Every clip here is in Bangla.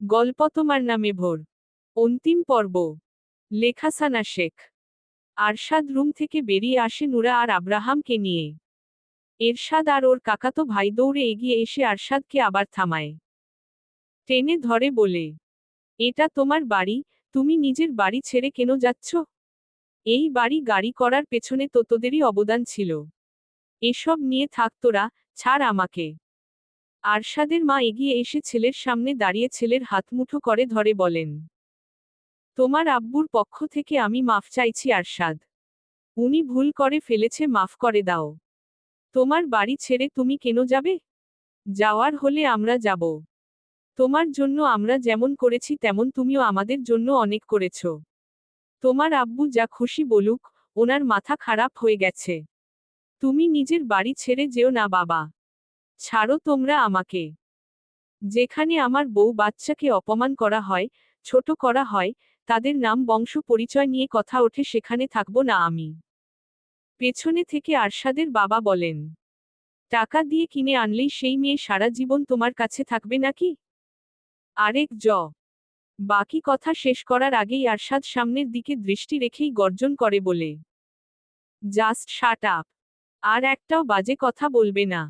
গল্প তোমার নামে ভোর। অন্তিম পর্ব। লেখা সানা শেখ। আরশাদ রুম থেকে বেরিয়ে আসে নুরা আর আব্রাহামকে নিয়ে। এরশাদ আর ওর কাকাতো ভাই দৌড়ে এগিয়ে এসে আরশাদকে আবার থামায়। টেনে ধরে বলে, এটা তোমার বাড়ি, তুমি নিজের বাড়ি ছেড়ে কেন যাচ্ছ? এই বাড়ি গাড়ি করার পেছনে তো তোদেরই অবদান ছিল। এসব নিয়ে থাক তোরা, ছাড় আমাকে। আরশাদের মা এগিয়ে এসে ছেলের সামনে দাঁড়িয়ে ছেলের হাতমুঠো করে ধরে বলেন, তোমার আব্বুর পক্ষ থেকে আমি মাফ চাইছি আরশাদ। উনি ভুল করে ফেলেছে, মাফ করে দাও। তোমার বাড়ি ছেড়ে তুমি কেন যাবে? যাওয়ার হলে আমরা যাব। তোমার জন্য আমরা যেমন করেছি তেমন তুমিও আমাদের জন্য অনেক করেছ। তোমার আব্বু যা খুশি বলুক, ওনার মাথা খারাপ হয়ে গেছে। তুমি নিজের বাড়ি ছেড়ে যেও না বাবা। ছাড়ো তোমরা আমাকে। যেখানে আমার বউ বাচ্চাকে অপমান করা হয়, ছোট করা হয়, তাদের নাম বংশ পরিচয় নিয়ে কথা ওঠে, সেখানে থাকবো না আমি। পেছনে থেকে আরশাদের বাবা বলেন, টাকা দিয়ে কিনে আনলেই সেই মেয়ে সারা জীবন তোমার কাছে থাকবে নাকি? আরেক বাকি কথা শেষ করার আগেই আরশাদ সামনের দিকে দৃষ্টি রেখেই গর্জন করে বলে, জাস্ট শাট আপ। আর একটাও বাজে কথা বলবে না।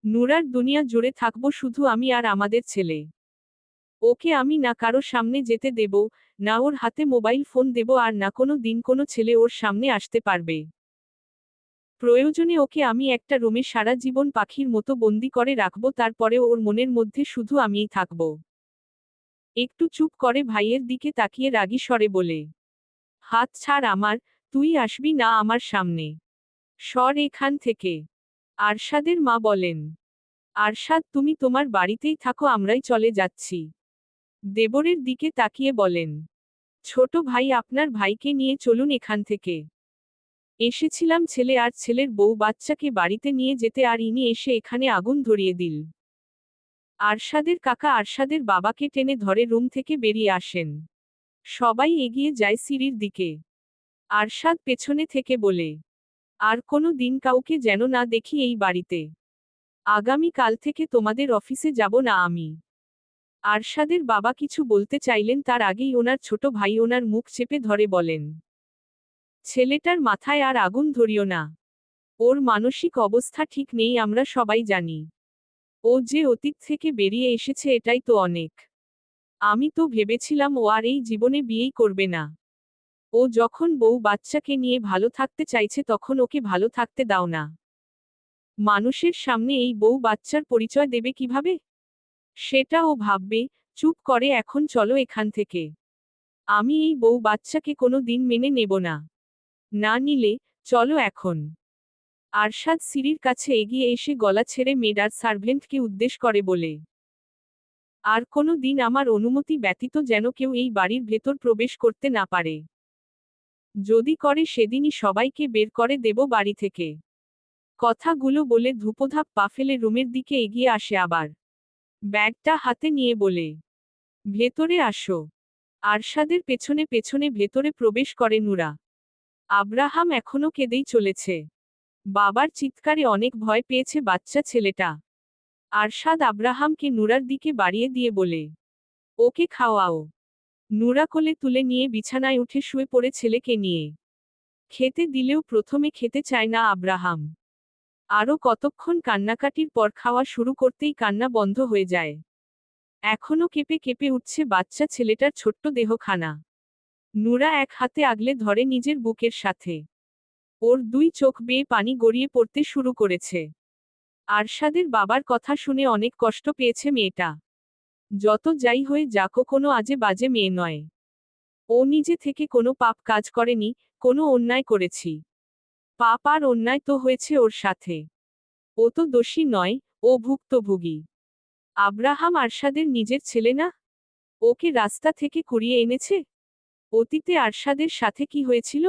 নুরার দুনিয়া জুড়ে থাকবো শুধু আমি আর আমাদের ছেলে। ওকে আমি না কারো সামনে যেতে দেব, না ওর হাতে মোবাইল ফোন দেব, আর না কোনো দিন কোনো ছেলে ওর সামনে আসতে পারবে। প্রয়োজনে ওকে আমি একটা রুমে সারা জীবন পাখির মতো বন্দি করে রাখব, তারপরেও ওর মনের মধ্যে শুধু আমিই থাকব। একটু চুপ করে ভাইয়ের দিকে তাকিয়ে রাগী স্বরে বলে, হাত ছাড় আমার, তুই আসবি না আমার সামনে। সর এখান থেকে। আরশাদের মা বলেন, আরশাদ তুমি তোমার বাড়িতেই থাকো, আমরাই চলে যাচ্ছি। দেবরের দিকে তাকিয়ে বলেন, ছোট ভাই আপনার ভাইকে নিয়ে চলুন এখান থেকে। এসেছিলাম ছেলে আর ছেলের বউ বাচ্চাকে বাড়িতে নিয়ে যেতে, আর ইনি এসে এখানে আগুন ধরিয়ে দিল। আরশাদের কাকা আরশাদের বাবাকে টেনে ধরে রুম থেকে বেরিয়ে আসেন। সবাই এগিয়ে যায় সিঁড়ির দিকে। আরশাদ পেছনে থেকে বলে, আর কোনো দিন কাউকে যেন না দেখি এই বাড়িতে। আগামী কাল থেকে তোমাদের অফিসে যাব না আমি। আরশাদের বাবা কিছু বলতে চাইলেন, তার আগেই ওনার ছোট ভাই ওনার মুখ চেপে ধরে বলেন, ছেলেটার মাথায় আর আগুন ধরিও না। ওর মানসিক অবস্থা ঠিক নেই, আমরা সবাই জানি। ও যে অতীত থেকে বেরিয়ে এসেছে এটাই তো অনেক। আমি তো ভেবেছিলাম ও আর এই জীবনে বিয়েই করবে না। ও যখন বউ বাচ্চাকে নিয়ে ভালো থাকতে চাইছে তখন ওকে ভালো থাকতে দাও না। মানুষের সামনে এই বউ বাচ্চার পরিচয় দেবে কিভাবে? সেটা ও ভাববে। চুপ করে এখন চলো এখান থেকে। আমি এই বউ বাচ্চাকে কোনো দিন মেনে নেব না। না নিলে, চলো এখন। আরশাদ সিঁড়ির কাছে এগিয়ে এসে গলা ছেড়ে মেড আর সার্ভেন্টকে উদ্দেশ করে বলে, আর কোনো দিন আমার অনুমতি ব্যতীত যেন কেউ এই বাড়ির ভেতর প্রবেশ করতে না পারে। যদি করে সেদিনই সবাইকে বের করে দেব বাড়ি থেকে। কথাগুলো বলে ধূপধাপ পা ফেলে রুমের দিকে এগিয়ে আসে, আবার ব্যাগটা হাতে নিয়ে বলে, ভেতরে আসো। আরশাদের পেছনে পেছনে ভেতরে প্রবেশ করে নুরা। আব্রাহাম এখনো কেঁদেই চলেছে। বাবার চিৎকারে অনেক ভয় পেয়েছে বাচ্চা ছেলেটা। আরশাদ আব্রাহামকে নুরার দিকে বাড়িয়ে দিয়ে বলে, ওকে খাওয়াও। নুরা কোলে তুলে নিয়ে বিছানায় উঠে শুয়ে পড়ে ছেলেকে নিয়ে। খেতে দিলেও প্রথমে খেতে চায় না আব্রাহাম। আরও কতক্ষণ কান্নাকাটির পর খাওয়া শুরু করতেই কান্না বন্ধ হয়ে যায়। এখনো কেঁপে কেঁপে উঠছে বাচ্চা ছেলেটার ছোট্ট দেহখানা। নুরা এক হাতে আগলে ধরে নিজের বুকের সাথে। ওর দুই চোখ বেয়ে পানি গড়িয়ে পড়তে শুরু করেছে। আরশাদের বাবার কথা শুনে অনেক কষ্ট পেয়েছে মেয়েটা। যত যাই হয়ে যাক, ও কোনো আজে বাজে মেয়ে নয়। ও নিজে থেকে কোনো পাপ কাজ করেনি, কোনো অন্যায় করেছি। পাপ আর অন্যায় তো হয়েছে ওর সাথে। ও তো দোষী নয়, ও ভুক্তভোগী। আব্রাহাম আরশাদের নিজের ছেলে না? ওকে রাস্তা থেকে কুড়িয়ে এনেছে। অতীতে আরশাদের সাথে কি হয়েছিল?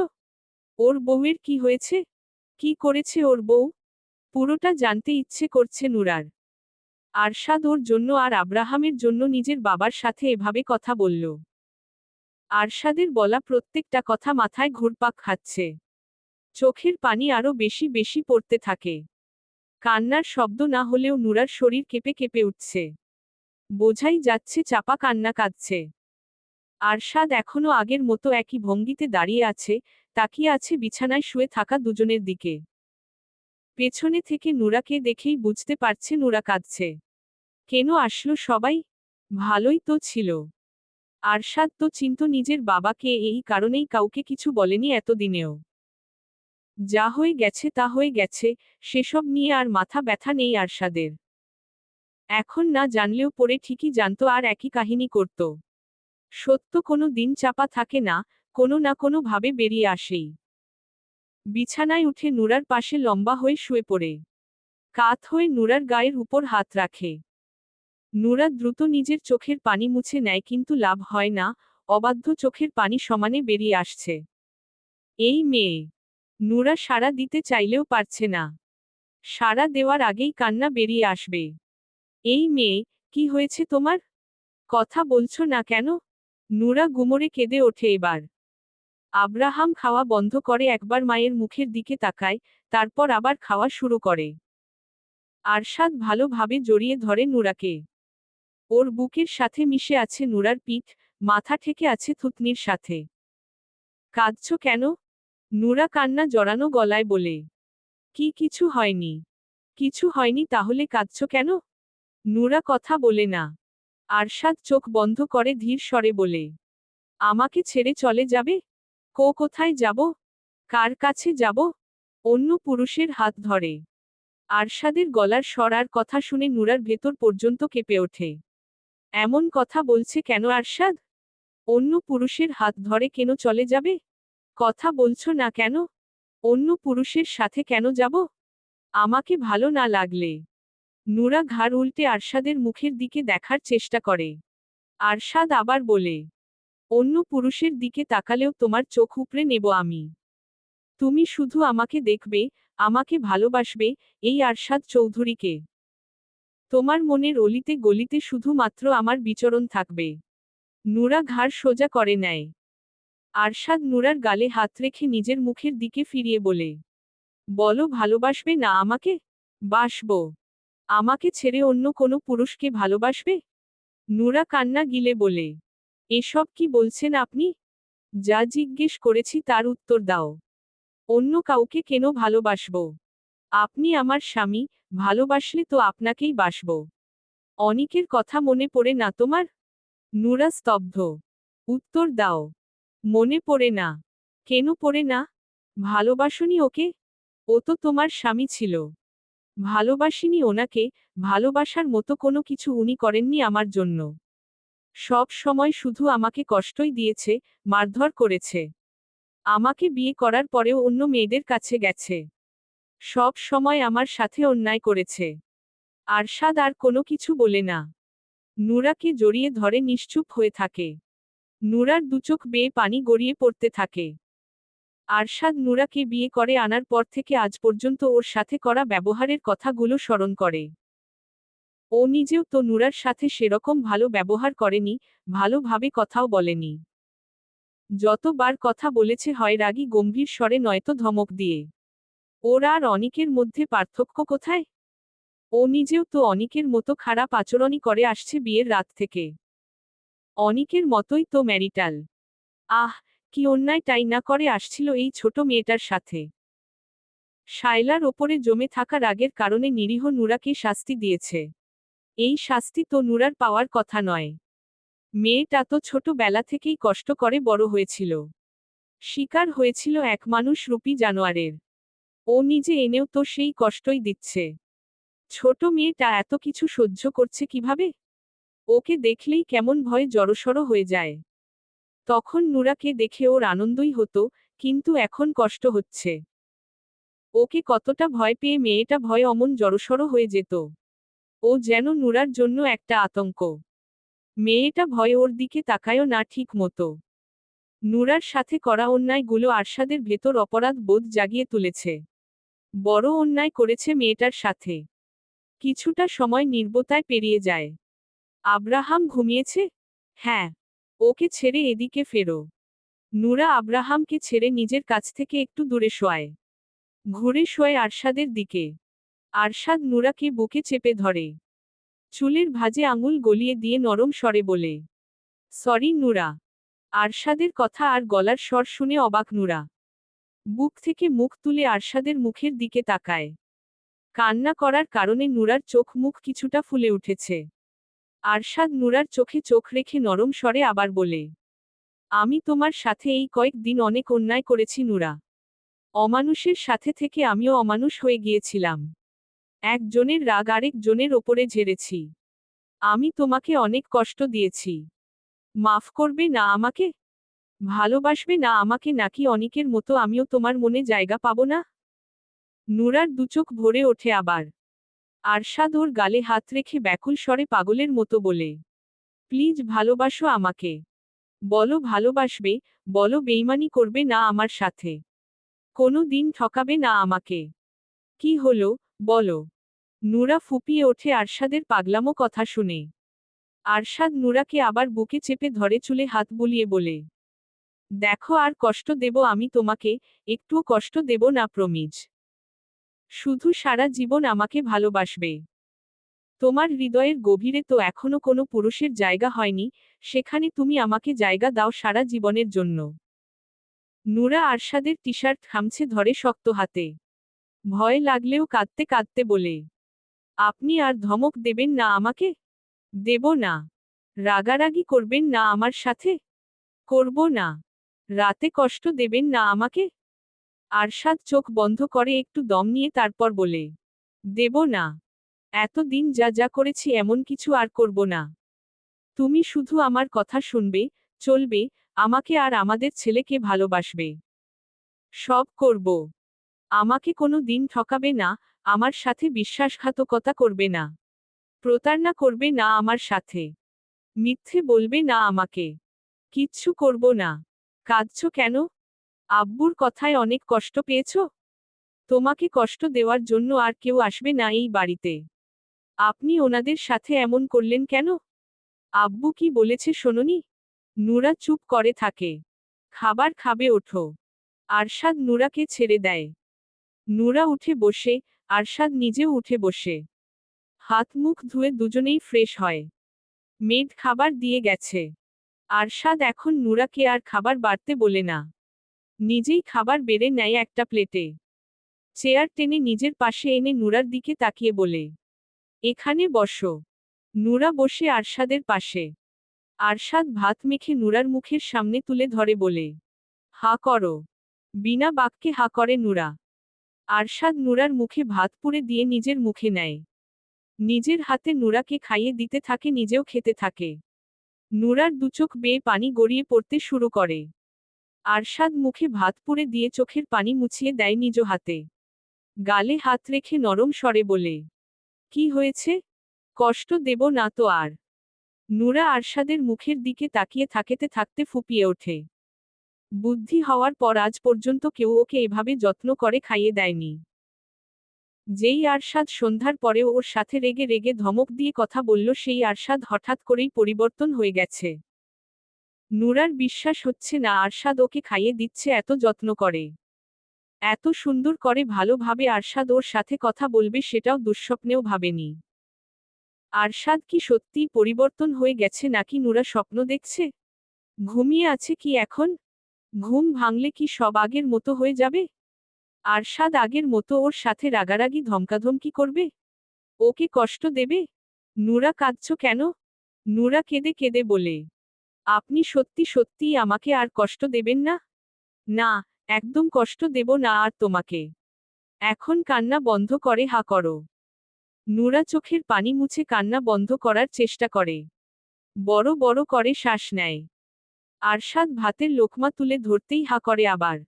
ওর বউয়ের কি হয়েছে? কি করেছে ওর বউ? পুরোটা জানতে ইচ্ছে করছে নুরার। আরশাদ ওর জন্য আর আব্রাহামের জন্য নিজের বাবার সাথে এভাবে কথা বলল। আরশাদের বলা প্রত্যেকটা কথা মাথায় ঘুরপাক খাচ্ছে। চোখের পানি আরো বেশি বেশি পড়তে থাকে। কান্নার শব্দ না হলেও নুরার শরীর কেঁপে কেঁপে উঠছে। বোঝাই যাচ্ছে চাপা কান্না কাঁদছে। আরশাদ এখনো আগের মতো একই ভঙ্গিতে দাঁড়িয়ে আছে, তাকিয়ে আছে বিছানায় শুয়ে থাকা দুজনের দিকে। পেছনে থেকে নুরাকে দেখেই বুঝতে পারছে নুরা কাঁদছে। কেন আসলো সবাই? ভালোই তো ছিল। আরশাদ তো চিনত নিজের বাবাকে, এই কারণেই কাউকে কিছু বলেনি এতদিনেও। যা হয়ে গেছে তা হয়ে গেছে, সেসব নিয়ে আর মাথা ব্যথা নেই আরশাদের। এখন না জানলেও পরে ঠিকই জানতো আর একই কাহিনী করত। সত্য কোনো দিন চাপা থাকে না, কোনো না কোনো ভাবে বেরিয়ে আসেই। বিছানায় উঠে নুরার পাশে লম্বা হয়ে শুয়ে পড়ে কাত হয়ে নুরার গায়ের উপর হাত রাখে। নুরা দ্রুত নিজের চোখের পানি মুছে নেয়, কিন্তু লাভ হয় না, অবাধ্য চোখের পানি সমানে বেরিয়ে আসছে। এই মেয়ে। নুরা সাড়া দিতে চাইলেও পারছে না। সাড়া দেওয়ার আগেই কান্না বেরিয়ে আসবে। এই মেয়ে, কি হয়েছে তোমার? কথা বলছো না কেন? নুরা গুমরে কেঁদে ওঠে এবার। আব্রাহাম খাওয়া বন্ধ করে একবার মায়ের মুখের দিকে তাকায়, তারপর আবার খাওয়া শুরু করে। আরশাদ ভালোভাবে জড়িয়ে ধরে নুরাকে। ওর বুকের সাথে মিশে আছে নুরার পিঠ, মাথা ঠেকে আছে থুতনির সাথে। কাঁদছো কেন? নুরা কান্না জড়ানো গলায় বলে। কিছু হয়নি। কিছু হয়নি, তাহলে কাঁদছো কেন? নুরা কথা বলে না। আরশাদ চোখ বন্ধ করে ধীর স্বরে বলে। আমাকে ছেড়ে চলে যাবে? কোথায় যাব? কার কাছে যাব? অন্য পুরুষের হাত ধরে। আরশাদের গলার স্বর আর কথা শুনে নুরার ভেতর পর্যন্ত কেঁপে ওঠে। এমন কথা বলছে কেন আরশাদ? অন্য পুরুষের হাত ধরে কেন চলে যাবে? কথা বলছো না কেন? অন্য পুরুষের সাথে কেন যাব? আমাকে ভালো না লাগলে। নুরা ঘাড় উল্টে আরশাদের মুখের দিকে দেখার চেষ্টা করে। আরশাদ আবার বলে। অন্য পুরুষের দিকে তাকালেও তোমার চোখ উপড়ে নেব আমি। তুমি শুধু আমাকে দেখবে, আমাকে ভালোবাসবে, এই আরশাদ চৌধুরীকে। তোমার মনের অলিতে গলিতে শুধুমাত্র আমার বিচরণ থাকবে। নুরা ঘাড় সোজা করে নেয়। আরশাদ নুরার গালে হাত রেখে নিজের মুখের দিকে ফিরিয়ে বলে। বলো, ভালোবাসবে না আমাকে? বাসবো। আমাকে ছেড়ে অন্য কোনো পুরুষকে ভালোবাসবে? নুরা কান্না গিলে বলে। এসব কি বলছেন আপনি? যা জিজ্ঞেস করেছি তার উত্তর দাও। অন্য কাউকে কেন ভালোবাসবো? আপনি আমার স্বামী, ভালোবাসলে তো আপনাকেই বাসবো। অনিকের কথা মনে পড়ে না তোমার? নুরা স্তব্ধ। উত্তর দাও। মনে পড়ে না। কেন পড়ে না? ভালোবাসনি ওকে? ও তো তোমার স্বামী ছিল। ভালোবাসিনি ওনাকে, ভালোবাসার মতো কোনো কিছু উনি করেননি আমার জন্য। সব সময় শুধু আমাকে কষ্টই দিয়েছে, মারধর করেছে। আমাকে বিয়ে করার পরেও অন্য মেয়েদের কাছে গেছে। সব সময় আমার সাথে অন্যায় করেছে। আরশাদ আর কোনো কিছু বলে না। নুরাকে জড়িয়ে ধরে নিশ্চুপ হয়ে থাকে। নুরার দুচোখ বেয়ে পানি গড়িয়ে পড়তে থাকে। আরশাদ নুরাকে বিয়ে করে আনার পর থেকে আজ পর্যন্ত ওর সাথে করা ব্যবহারের কথাগুলো স্মরণ করে। ও নিজেও তো নুরার সাথে সেরকম ভালো ব্যবহার করেনি, ভালোভাবে কথাও বলেনি। যতবার কথা বলেছে হয় রাগী গম্ভীর স্বরে নয়তো ধমক দিয়ে। ওর আর অনিকের মধ্যে পার্থক্য কোথায়? ও নিজেও তো অনিকের মতো খারাপ আচরণই করে আসছে বিয়ের রাত থেকে। অনিকের মতোই তো ম্যারিটাল। আহ, কি অন্যায়টাই না করে আসছিল এই ছোট মেয়েটার সাথে। শায়লার ওপরে জমে থাকা রাগের কারণে নিরীহ নুরাকে শাস্তি দিয়েছে। এই শাস্তি তো নুরার পাওয়ার কথা নয়। মেয়েটা তো ছোটবেলা থেকেই কষ্ট করে বড় হয়েছিল। শিকার হয়েছিল এক মানুষ রূপী জানোয়ারের। ও নিজে এনেও তো সেই কষ্টই দিচ্ছে। ছোট মেয়েটা এত কিছু সহ্য করছে কিভাবে? ওকে দেখলেই কেমন ভয়ে জড়সড় হয়ে যায়। তখন নুরাকে দেখে ওর আনন্দই হতো, কিন্তু এখন কষ্ট হচ্ছে। ওকে কতটা ভয় পেয়ে মেয়েটা ভয়ে অমন জড়সড় হয়ে যেত। ও যেন নুরার জন্য একটা আতঙ্ক। মেয়েটা ভয়ে ওর দিকে তাকায়ও না ঠিক মতো। নুরার সাথে করা অন্যায়গুলো আরশাদের ভেতর অপরাধ বোধ জাগিয়ে তুলেছে। বড় অন্যায় করেছে মেয়েটার সাথে। কিছুটা সময় নির্বতায় পেরিয়ে যায়। আব্রাহাম ঘুমিয়েছে? হ্যাঁ। ওকে ছেড়ে এদিকে ফেরো। নুরা আব্রাহামকে ছেড়ে নিজের কাছ থেকে একটু দূরে শোয়। ঘুরে শোয় আরশাদের দিকে। আরশাদ নুরাকে বুকে চেপে ধরে। চুলের ভাঁজে আঙুল গলিয়ে দিয়ে নরম স্বরে বলে, সরি নুরা। আরশাদের কথা আর গলার স্বর শুনে অবাক নুরা। বুক থেকে মুখ তুলে আরশাদের মুখের দিকে তাকায়। কান্না করার কারণে নুরার চোখ মুখ কিছুটা ফুলে উঠেছে। আরশাদ নুরার চোখে চোখ রেখে নরম স্বরে আবার বলে, আমি তোমার সাথে এই কয়েকদিন অনেক অন্যায় করেছি নুরা। অমানুষের সাথে থেকে আমিও অমানুষ হয়ে গিয়েছিলাম। একজনের রাগ আরেক জনের ওপরে ঝেড়েছি। আমি তোমাকে অনেক কষ্ট দিয়েছি। মাফ করবে না আমাকে? ভালোবাসবে না আমাকে, নাকি অনিকের মতো আমিও তোমার মনে জায়গা পাবো না? নুরার দুচোখ ভরে ওঠে আবার। আরশাদ ওর গালে হাত রেখে ব্যাকুল স্বরে পাগলের মতো বলে, প্লিজ ভালোবাসো আমাকে। বলো ভালোবাসবে, বলো বেইমানি করবে না আমার সাথে। কোনো দিন ঠকাবে না আমাকে। কি হলো, বলো। নুরা ফুপিয়ে ওঠে আরশাদের পাগলামো কথা শুনে। আরশাদ নুরাকে আবার বুকে চেপে ধরে চুলে হাত বুলিয়ে বলে, দেখো আর কষ্ট দেব আমি তোমাকে, একটুও কষ্ট দেব না প্রমিজ। শুধু সারা জীবন আমাকে ভালোবাসবে। তোমার হৃদয়ের গভীরে তো এখনো কোনো পুরুষের জায়গা হয়নি, সেখানে তুমি আমাকে জায়গা দাও সারা জীবনের জন্য। নুরা আরশাদের টি শার্ট খামছে ধরে শক্ত হাতে। ভয় লাগলেও কাঁদতে কাঁদতে বলে, আপনি আর ধমক দেবেন না আমাকে? দেব না। রাগারাগি করবেন না আমার সাথে? করব না। রাতে কষ্ট দেবেন না আমাকে? আরশাদ চোখ বন্ধ করে একটু দম নিয়ে তারপর বলে, দেব না। এতদিন যা যা করেছি এমন কিছু আর করব না। তুমি শুধু আমার কথা শুনবে, চলবে, আমাকে আর আমাদের ছেলেকে ভালোবাসবে। সব করব। আমাকে কোনো দিন ঠকাবে না, আমার সাথে বিশ্বাসঘাতকতা করবে না। প্রতারণা করবে না আমার সাথে। মিথ্যে বলবে না আমাকে। কিচ্ছু করব না। কাঁদছো কেন? আব্বুর কথায় অনেক কষ্ট পেয়েছ? তোমাকে কষ্ট দেওয়ার জন্য আর কেউ আসবে না এই বাড়িতে। আপনি ওনাদের সাথে এমন করলেন কেন? আব্বু কি বলেছে শোনোনি? নুরা চুপ করে থাকে। খাবার খাবে ওঠো। আরশাদ নুরাকে ছেড়ে দেয়। নুরা উঠে বসে, আরশাদ নিজেও উঠে বসে। হাত মুখ ধুয়ে দুজনেই ফ্রেশ হয়। মেড খাবার দিয়ে গেছে। আরশাদ এখন নুরাকে আর খাবার বাড়তে বলে না। নিজেই খাবার বেড়ে নেয় একটা প্লেটে। চেয়ার টেনে নিজের পাশে এনে নুরার দিকে তাকিয়ে বলে, এখানে বসো। নুরা বসে আরশাদের পাশে। আরশাদ ভাত মেখে নুরার মুখের সামনে তুলে ধরে বলে, হা করো। বিনা বাক্যে হা করে নুরা। আরশাদ নুরার মুখে ভাত পুড়ে দিয়ে নিজের মুখে নেয়। নিজের হাতে নুরাকে খাইয়ে দিতে থাকে, নিজেও খেতে থাকে। নুরার দুচোখ বেয়ে পানি গড়িয়ে পড়তে শুরু করে। আরশাদ মুখে ভাত পুড়ে দিয়ে চোখের পানি মুছিয়ে দেয় নিজ হাতে। গালে হাত রেখে নরম স্বরে বলে, কি হয়েছে? কষ্ট দেব না তো আর? নুরা আরশাদের মুখের দিকে তাকিয়ে থাকতে থাকতে ফুপিয়ে ওঠে। বুদ্ধি হওয়ার পর আজ পর্যন্ত কেউ ওকে এভাবে যত্ন করে খাইয়ে দেয়নি। যেই আরশাদ সন্ধ্যার পরেও ওর সাথে রেগে রেগে ধমক দিয়ে কথা বলল, সেই আরশাদ হঠাৎ করেই পরিবর্তন হয়ে গেছে। নুরার বিশ্বাস হচ্ছে না আরশাদ ওকে খাইয়ে দিচ্ছে, এত যত্ন করে, এত সুন্দর করে ভালোভাবে আরশাদ ওর সাথে কথা বলবে সেটাও দুঃস্বপ্নেও ভাবেনি। আরশাদ কি সত্যিই পরিবর্তন হয়ে গেছে, নাকি নুরা স্বপ্ন দেখছে? ঘুমিয়ে আছে কি এখন? ঘুম ভাঙলে কি সব আগের মতো হয়ে যাবে? আরশাদ আগের মতো ওর সাথে রাগারাগি ধমকাধমকি করবে? ওকে কষ্ট দেবে? নুরা কাঁদছো কেন? নুরা কেঁদে কেঁদে বলে, আপনি সত্যি সত্যিই আমাকে আর কষ্ট দেবেন না? না, একদম কষ্ট দেব না আর তোমাকে। এখন কান্না বন্ধ করে হা করো। নুরা চোখের পানি মুছে কান্না বন্ধ করার চেষ্টা করে। বড় বড় করে শ্বাস নেয়। আরশাদ ভাতের লোকমা তুলে ধরতেই হা করে আবার।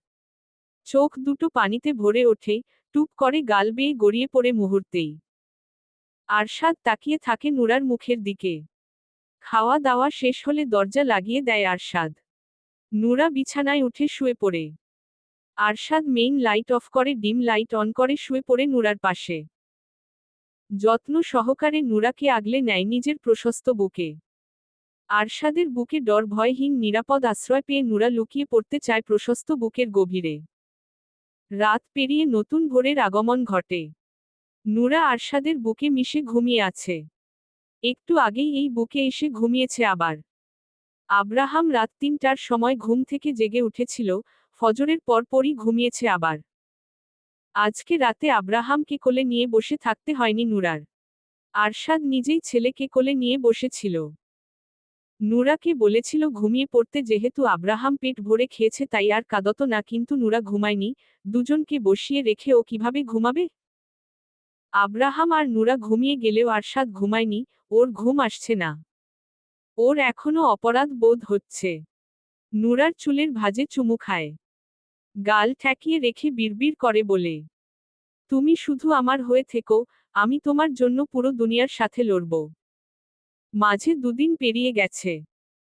চোখ দুটো পানিতে ভরে ওঠে, টুপ করে গাল বেয়ে গড়িয়ে পড়ে মুহূর্তেই। আরশাদ তাকিয়ে থাকে নুরার মুখের দিকে। খাওয়া দাওয়া শেষ হলে দরজা লাগিয়ে দেয় আরশাদ। নুরা বিছানায় উঠে শুয়ে পড়ে। আরশাদ মেইন লাইট অফ করে ডিম লাইট অন করে শুয়ে পড়ে নুরার পাশে। যত্ন সহকারে নুরাকে আগলে নেয় নিজের প্রশস্ত বুকে। আরশাদের বুকে ডর ভয়হীন নিরাপদ আশ্রয় পেয়ে নুরা লুকিয়ে পড়তে চায় প্রশস্ত বুকের গভীরে। রাত পেরিয়ে নতুন ভোরের আগমন ঘটে। নুরা আরশাদের বুকে মিশে ঘুমিয়ে আছে। একটু আগেই এই বুকে এসে ঘুমিয়েছে আবার। আব্রাহাম রাত ৩টার সময় ঘুম থেকে জেগে উঠেছিল, ফজরের পরপরই ঘুমিয়েছে আবার। আজকে রাতে আব্রাহামকে কোলে নিয়ে বসে থাকতে হয়নি নুরার। আরশাদ নিজেই ছেলেকে কোলে নিয়ে বসেছিল। নুরাকে বলেছিল ঘুমিয়ে পড়তে, যেহেতু আব্রাহাম পেট ভরে খেয়েছে তাই আর কাঁদত না, কিন্তু নুরা ঘুমায়নি। দুজনকে বসিয়ে রেখে ও কিভাবে ঘুমাবে? আব্রাহাম আর নুরা ঘুমিয়ে গেলেও আরশাদ ঘুমায়নি, ওর ঘুম আসছে না। ওর এখনো অপরাধ বোধ হচ্ছে। নুরার চুলের ভাঁজে চুমু খায়। গাল ঠেকিয়ে রেখে বিড়বিড় করে বলে, তুমি শুধু আমার হয়ে থেকো, আমি তোমার জন্য পুরো দুনিয়ার সাথে লড়ব। মাঝে দুদিন পেরিয়ে গেছে।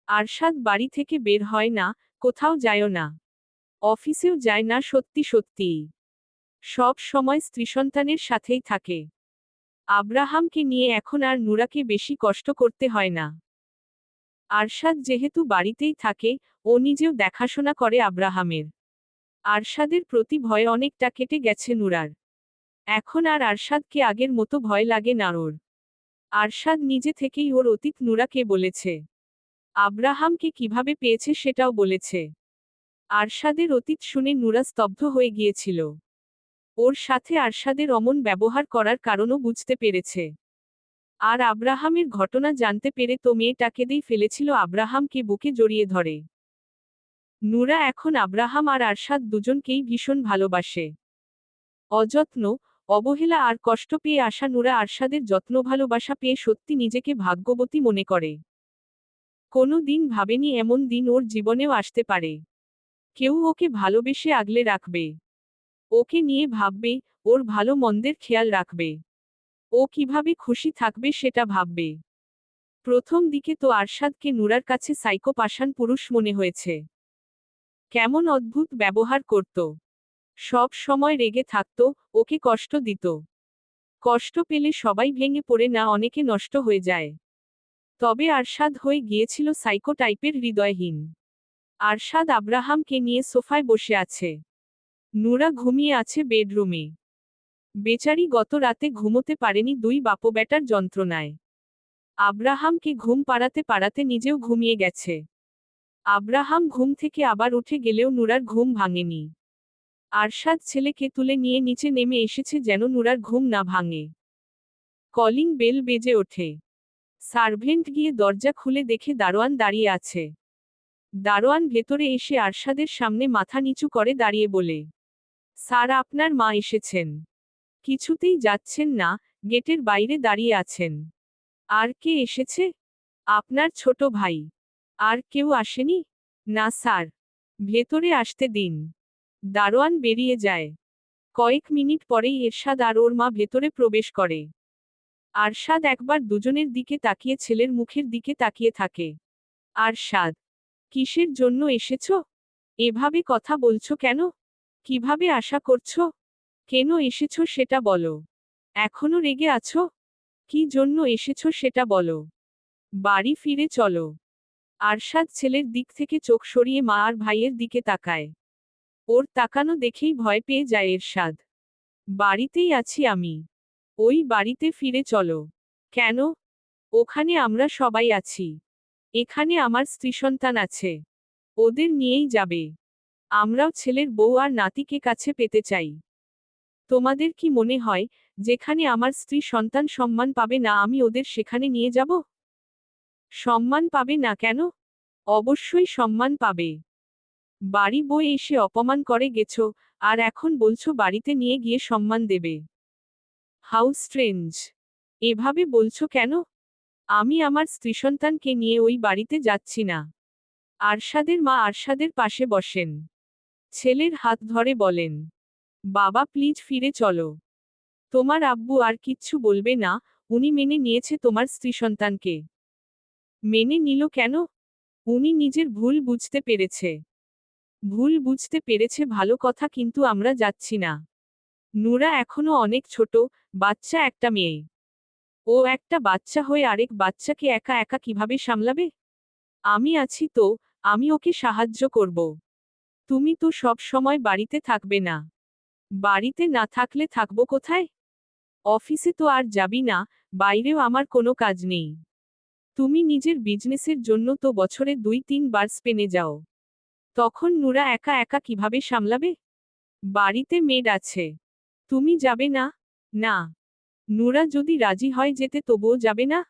আরশাদ বাড়ি থেকে বের হয় না, কোথাও যায়ও না। অফিসেও যায় না, সত্যি সত্যিই। সব সময় স্ত্রীসন্তানের সাথেই থাকে। আব্রাহামকে নিয়ে এখন আর নুরাকে বেশি কষ্ট করতে হয় না। আরশাদ যেহেতু বাড়িতেই থাকে, ও নিজেও দেখাশোনা করে আব্রাহামের। আরশাদের প্রতি ভয় অনেকটা কেটে গেছে নুরার। এখন আর আরশাদকে আগের মতো ভয় লাগে না ওর। আরশাদ নিজে থেকেই ওর অতীত নুরাকে বলেছে। আব্রাহামকে কিভাবে পেয়েছে সেটাও বলেছে। আরশাদের অতীত শুনে নুরা স্তব্ধ হয়ে গিয়েছিল। ওর সাথে আরশাদের অমন ব্যবহার করার কারণও বুঝতে পেরেছে। আর আব্রাহামের ঘটনা জানতে পেরে তো মেয়েটা কেঁদেই ফেলেছিল, আব্রাহামকে বুকে জড়িয়ে ধরে। নুরা এখন আব্রাহাম আর আরশাদ দুজনকেই ভীষণ ভালোবাসে। অযত্ন, অবহেলা আর কষ্ট পেয়ে আসা নুরা আরশাদের যত্ন ভালোবাসা পেয়ে সত্যি নিজেকে ভাগ্যবতী মনে করে। কোনো দিন ভাবেনি এমন দিন ওর জীবনেও আসতে পারে। কেউ ওকে ভালোবেসে আগলে রাখবে। ওকে নিয়ে ভাববে, ওর ভালো মন্দের খেয়াল রাখবে। ও কিভাবে খুশি থাকবে সেটা ভাববে। প্রথম দিকে তো আরশাদকে নুরার কাছে সাইকো পাষাণ পুরুষ মনে হয়েছে। কেমন অদ্ভুত ব্যবহার করত। সব সময় রেগে থাকত, ওকে কষ্ট দিত। কষ্ট পেলে সবাই ভেঙে পড়ে না, অনেকে নষ্ট হয়ে যায়। তবে আরশাদ হয়ে গিয়েছিল সাইকো টাইপের, হৃদয়হীন। আরশাদ আব্রাহামকে নিয়ে সোফায় বসে আছে। নুরা ঘুমিয়ে আছে বেডরুমে। বেচারি গত রাতে ঘুমোতে পারেনি দুই বাপো বেটার যন্ত্রণায়। আব্রাহামকে ঘুম পাড়াতে পাড়াতে নিজেও ঘুমিয়ে গেছে। আব্রাহাম ঘুম থেকে আবার উঠে গেলেও নুরার ঘুম ভাঙেনি। আরশাদ ছেলেকে তুলে নিয়ে নিচে নেমে এসেছে যেন নুরার ঘুম না ভাঙে। কলিং বেল বেজে ওঠে। সার্ভেন্ট গিয়ে দরজা খুলে দেখে দারোয়ান দাঁড়িয়ে আছে। দারোয়ান ভেতরে এসে আরশাদের সামনে মাথা নিচু করে দাঁড়িয়ে বলে, স্যার, আপনার মা এসেছেন। কিছুতেই যাচ্ছেন না, গেটের বাইরে দাঁড়িয়ে আছেন। আর কে এসেছে? আপনার ছোট ভাই। আর কেউ আসেনি? না স্যার। ভেতরে আসতে দিন। দারোয়ান বেরিয়ে যায়। কয়েক মিনিট পরেই এরশাদ আর ওর মা ভেতরে প্রবেশ করে। আরশাদ একবার দুজনের দিকে তাকিয়ে ছেলের মুখের দিকে তাকিয়ে থাকে। আরশাদ, কিসের জন্য এসেছ? এভাবে কথা বলছো কেন? কিভাবে আশা করছো? কেন এসেছো সেটা বলো। এখনো রেগে আছো? কি জন্য এসেছো সেটা বলো। বাড়ি ফিরে চলো। আরশাদ ছেলের দিক থেকে চোখ সরিয়ে মা আর ভাইয়ের দিকে তাকায়। ওর তাকানো দেখেই ভয় পেয়ে যায় এরশাদ। বাড়িতেই আছি আমি। ওই বাড়িতে ফিরে চলো। কেন? ওখানে আমরা সবাই আছি। এখানে আমার স্ত্রীসন্তান আছে। ওদের নিয়েই যাবে। আমরাও ছেলের বউ আর নাতিকে কাছে পেতে চাই। তোমাদের কি মনে হয়, যেখানে আমার স্ত্রী সন্তান সম্মান পাবে না আমি ওদের সেখানে নিয়ে যাব? সম্মান পাবে না কেন? অবশ্যই সম্মান পাবে। বাড়ি বয়ে এসে অপমান করে গেছো, আর এখন বলছো বাড়িতে নিয়ে গিয়ে সম্মান দেবে। How strange. এভাবে বলছো কেন? আমি আমার স্ত্রীসন্তানকে নিয়ে ওই বাড়িতে যাচ্ছি না। আরশাদের মা আরশাদের পাশে বসেন। ছেলের হাত ধরে বলেন, বাবা প্লিজ ফিরে চলো। তোমার আব্বু আর কিচ্ছু বলবে না, উনি মেনে নিয়েছে তোমার স্ত্রীসন্তানকে। মেনে নিল কেন? উনি নিজের ভুল বুঝতে পেরেছে। ভুল বুঝতে পেরেছে ভালো কথা, কিন্তু আমরা যাচ্ছি না। নুরা এখনো অনেক ছোট, বাচ্চা একটা মেয়ে। ও একটা বাচ্চা হয়ে আরেক বাচ্চাকে একা একা কিভাবে সামলাবে? আমি আছি তো, আমি ওকে সাহায্য করব। তুমি তো সব সময় বাড়িতে থাকবে না। বাড়িতে না থাকলে থাকবো কোথায়? অফিসে তো আর যাবি না, বাইরেও আমার কোনো কাজ নেই। তুমি নিজের বিজনেসের জন্য তো বছরে 2-3 বার স্পেনে যাও। তখন নুরা একা একা কিভাবে সামলাবে? বাড়িতে মেড আছে। তুমি যাবে না? না। নুরা যদি রাজি হয় যেতে তবুও যাবে না?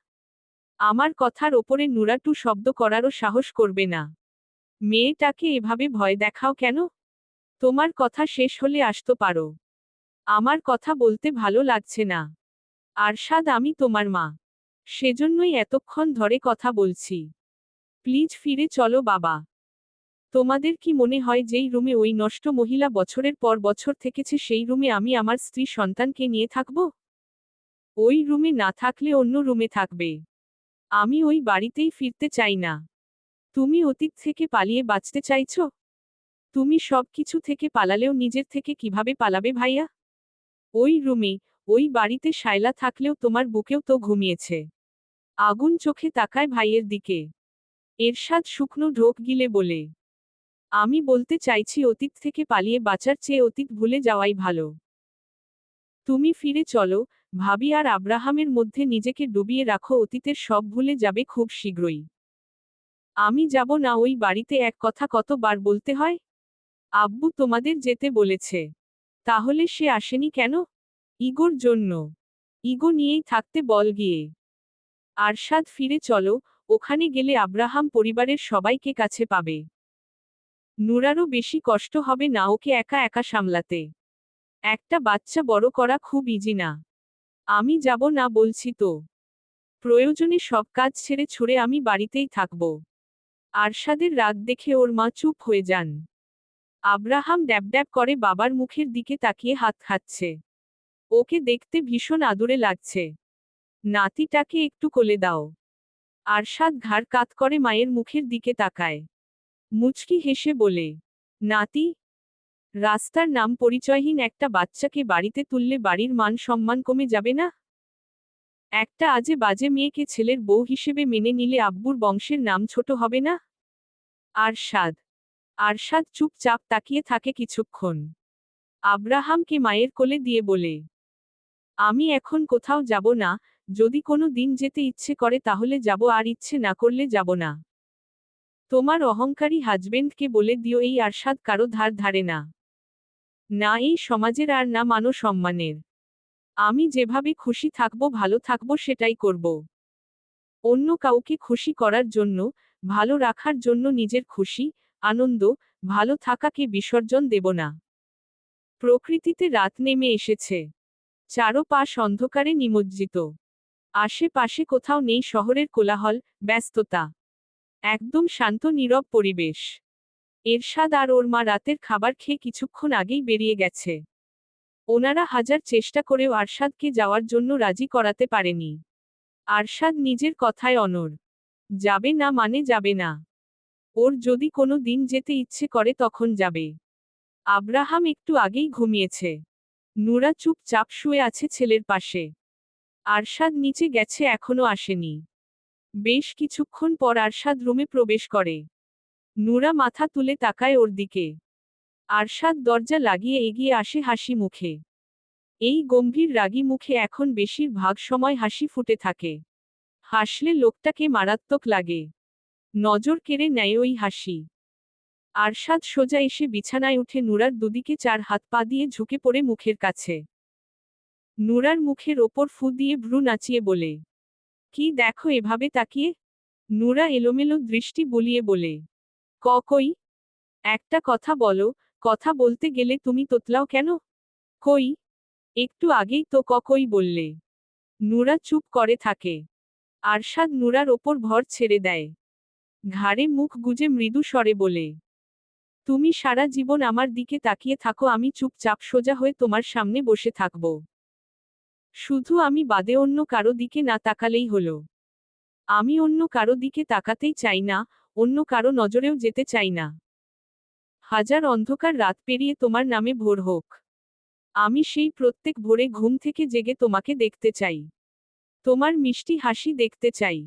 আমার কথার ওপরে নুরা টু শব্দ করারও সাহস করবে না। মেয়েটাকে এভাবে ভয় দেখাও কেন? তোমার কথা শেষ হলে আসতে পারো। আমার কথা বলতে ভালো লাগছে না। আরশাদ, আমি তোমার মা। সেজন্যই এতক্ষণ ধরে কথা বলছি। প্লিজ ফিরে চলো বাবা। তোমাদের কি মনে হয় যেই রুমে ওই নষ্ট মহিলা বছরের পর বছর থেকেছে সেই রুমে আমি আমার স্ত্রী সন্তানকে নিয়ে থাকব? ওই রুমে না থাকলে অন্য রুমে থাকবে। আমি ওই বাড়িতেই ফিরতে চাই না। তুমি অতীত থেকে পালিয়ে বাঁচতে চাইছো? তুমি সব কিছু থেকে পালালেও নিজের থেকে কিভাবে পালাবে ভাইয়া? ওই রুমে, ওই বাড়িতে শায়লা থাকলেও তোমার বুকেও তো ঘুমিয়েছে। আগুন চোখে তাকায় ভাইয়ের দিকে। এরশাদ শুকনো ঢোক গিলে বলে, আমি বলতে চাইছি অতীত থেকে পালিয়ে বাঁচার চেয়ে অতীত ভুলে যাওয়াই ভালো। তুমি ফিরে চলো, ভাবি আর আব্রাহামের মধ্যে নিজেকে ডুবিয়ে রাখো, অতীতের সব ভুলে যাবে খুব শীঘ্রই। আমি যাব না ওই বাড়িতে, এক কথা কতবার বলতে হয়? আব্বু তোমাদের যেতে বলেছে। তাহলে সে আসেনি কেন? ইগোর জন্য। ইগো নিয়েই থাকতে বল গিয়ে। আরশাদ, ফিরে চলো, ওখানে গেলে আব্রাহাম পরিবারের সবাইকে কাছে পাবে। নুরারও বেশি কষ্ট হবে না ওকে একা একা সামলাতে। একটা বাচ্চা বড় করা খুব ইজি না। আমি যাব না বলছি তো। প্রয়োজনে সব কাজ ছেড়ে ছুড়ে আমি বাড়িতেই থাকব। আরশাদের রাগ দেখে ওর মা চুপ হয়ে যান। আব্রাহাম ড্যাব করে বাবার মুখের দিকে তাকিয়ে হাত খাচ্ছে। ওকে দেখতে ভীষণ আদুরে লাগছে। নাতিটাকে একটু কোলে দাও। আরশাদ ঘাড় কাত করে মায়ের মুখের দিকে তাকায়। মুচকি হেসে বলে, নাতি? রাস্তার নাম পরিচয়হীন একটা বাচ্চাকে বাড়িতে তুললে বাড়ির মান সম্মান কমে যাবে না? একটা আজে বাজে মেয়েকে ছেলের বউ হিসেবে মেনে নিলে আব্বুর বংশের নাম ছোট হবে না? আরশাদ। আরশাদ চুপচাপ তাকিয়ে থাকে কিছুক্ষণ। আব্রাহামকে মায়ের কোলে দিয়ে বলে, আমি এখন কোথাও যাব না, যদি কোনো দিন যেতে ইচ্ছে করে তাহলে যাব, আর ইচ্ছে না করলে যাব না। তোমার অহংকারী হাজবেন্ডকে বলে দিও এই আরশাদ কারো ধার ধারে না। না এই সমাজের আর না মানো সম্মানের। আমি যেভাবে খুশি থাকবো, ভালো থাকবো, সেটাই করব। অন্য কাউকে খুশি করার জন্য, ভালো রাখার জন্য নিজের খুশি, আনন্দ, ভালো থাকাকে বিসর্জন দেব না। প্রকৃতিতে রাত নেমে এসেছে। চারপাশ অন্ধকারে নিমজ্জিত। আশেপাশে কোথাও নেই শহরের কোলাহল, ব্যস্ততা। একদম শান্ত নীরব পরিবেশ। এরশাদ আর ওর মা রাতের খাবার খেয়ে কিছুক্ষণ আগেই বেরিয়ে গেছে। ওনারা হাজার চেষ্টা করেও আরশাদকে যাওয়ার জন্য রাজি করাতে পারেনি। আরশাদ নিজের কথায় অনড়। যাবে না মানে যাবে না। ওর যদি কোনো দিন যেতে ইচ্ছে করে তখন যাবে। আব্রাহাম একটু আগেই ঘুমিয়েছে। নুরা চুপচাপ শুয়ে আছে ছেলের পাশে। আরশাদ নিচে গেছে, এখনো আসেনি। বেশ কিছুক্ষণ পর আরশাদ রুমে প্রবেশ করে। নুরা মাথা তুলে তাকায় ওর দিকে। আরশাদ দরজা লাগিয়ে এগিয়ে আসে হাসি মুখে। এই গম্ভীর রাগী মুখে এখন বেশিরভাগ সময় হাসি ফুটে থাকে। হাসলে লোকটাকে মারাত্মক লাগে। নজর কেড়ে নেয় ওই হাসি। আরশাদ সোজা এসে বিছানায় উঠে নুরার দুদিকে 4 হাত পা দিয়ে ঝুঁকে পড়ে মুখের কাছে। নুরার মুখের ওপর ফু দিয়ে ভ্রু নাচিয়ে বলে, কি দেখো এভাবে তাকিয়ে? নুরা এলোমেলো দৃষ্টি বুলিয়ে বলে, কই? একটা কথা বলো, কথা বলতে গেলে তুমি তোতলাও কেন? কই? একটু আগেই তো কই বললে। নুরা চুপ করে থাকে। আরশাদ নুরার ওপর ভর ছেড়ে দেয়। ঘাড়ে মুখ গুজে মৃদু স্বরে বলে, তুমি সারা জীবন আমার দিকে তাকিয়ে থাকো, আমি চুপচাপ সোজা হয়ে তোমার সামনে বসে থাকব। শুধু আমি বাদে অন্য কারো দিকে না তাকালেই হলো। আমি অন্য কারো দিকে তাকাতেই চাই না, অন্য কারো নজরেও যেতে চাই না। হাজার অন্ধকার রাত পেরিয়ে তোমার নামে ভোর হোক। আমি সেই প্রত্যেক ভোরে ঘুম থেকে জেগে তোমাকে দেখতে চাই। তোমার মিষ্টি হাসি দেখতে চাই।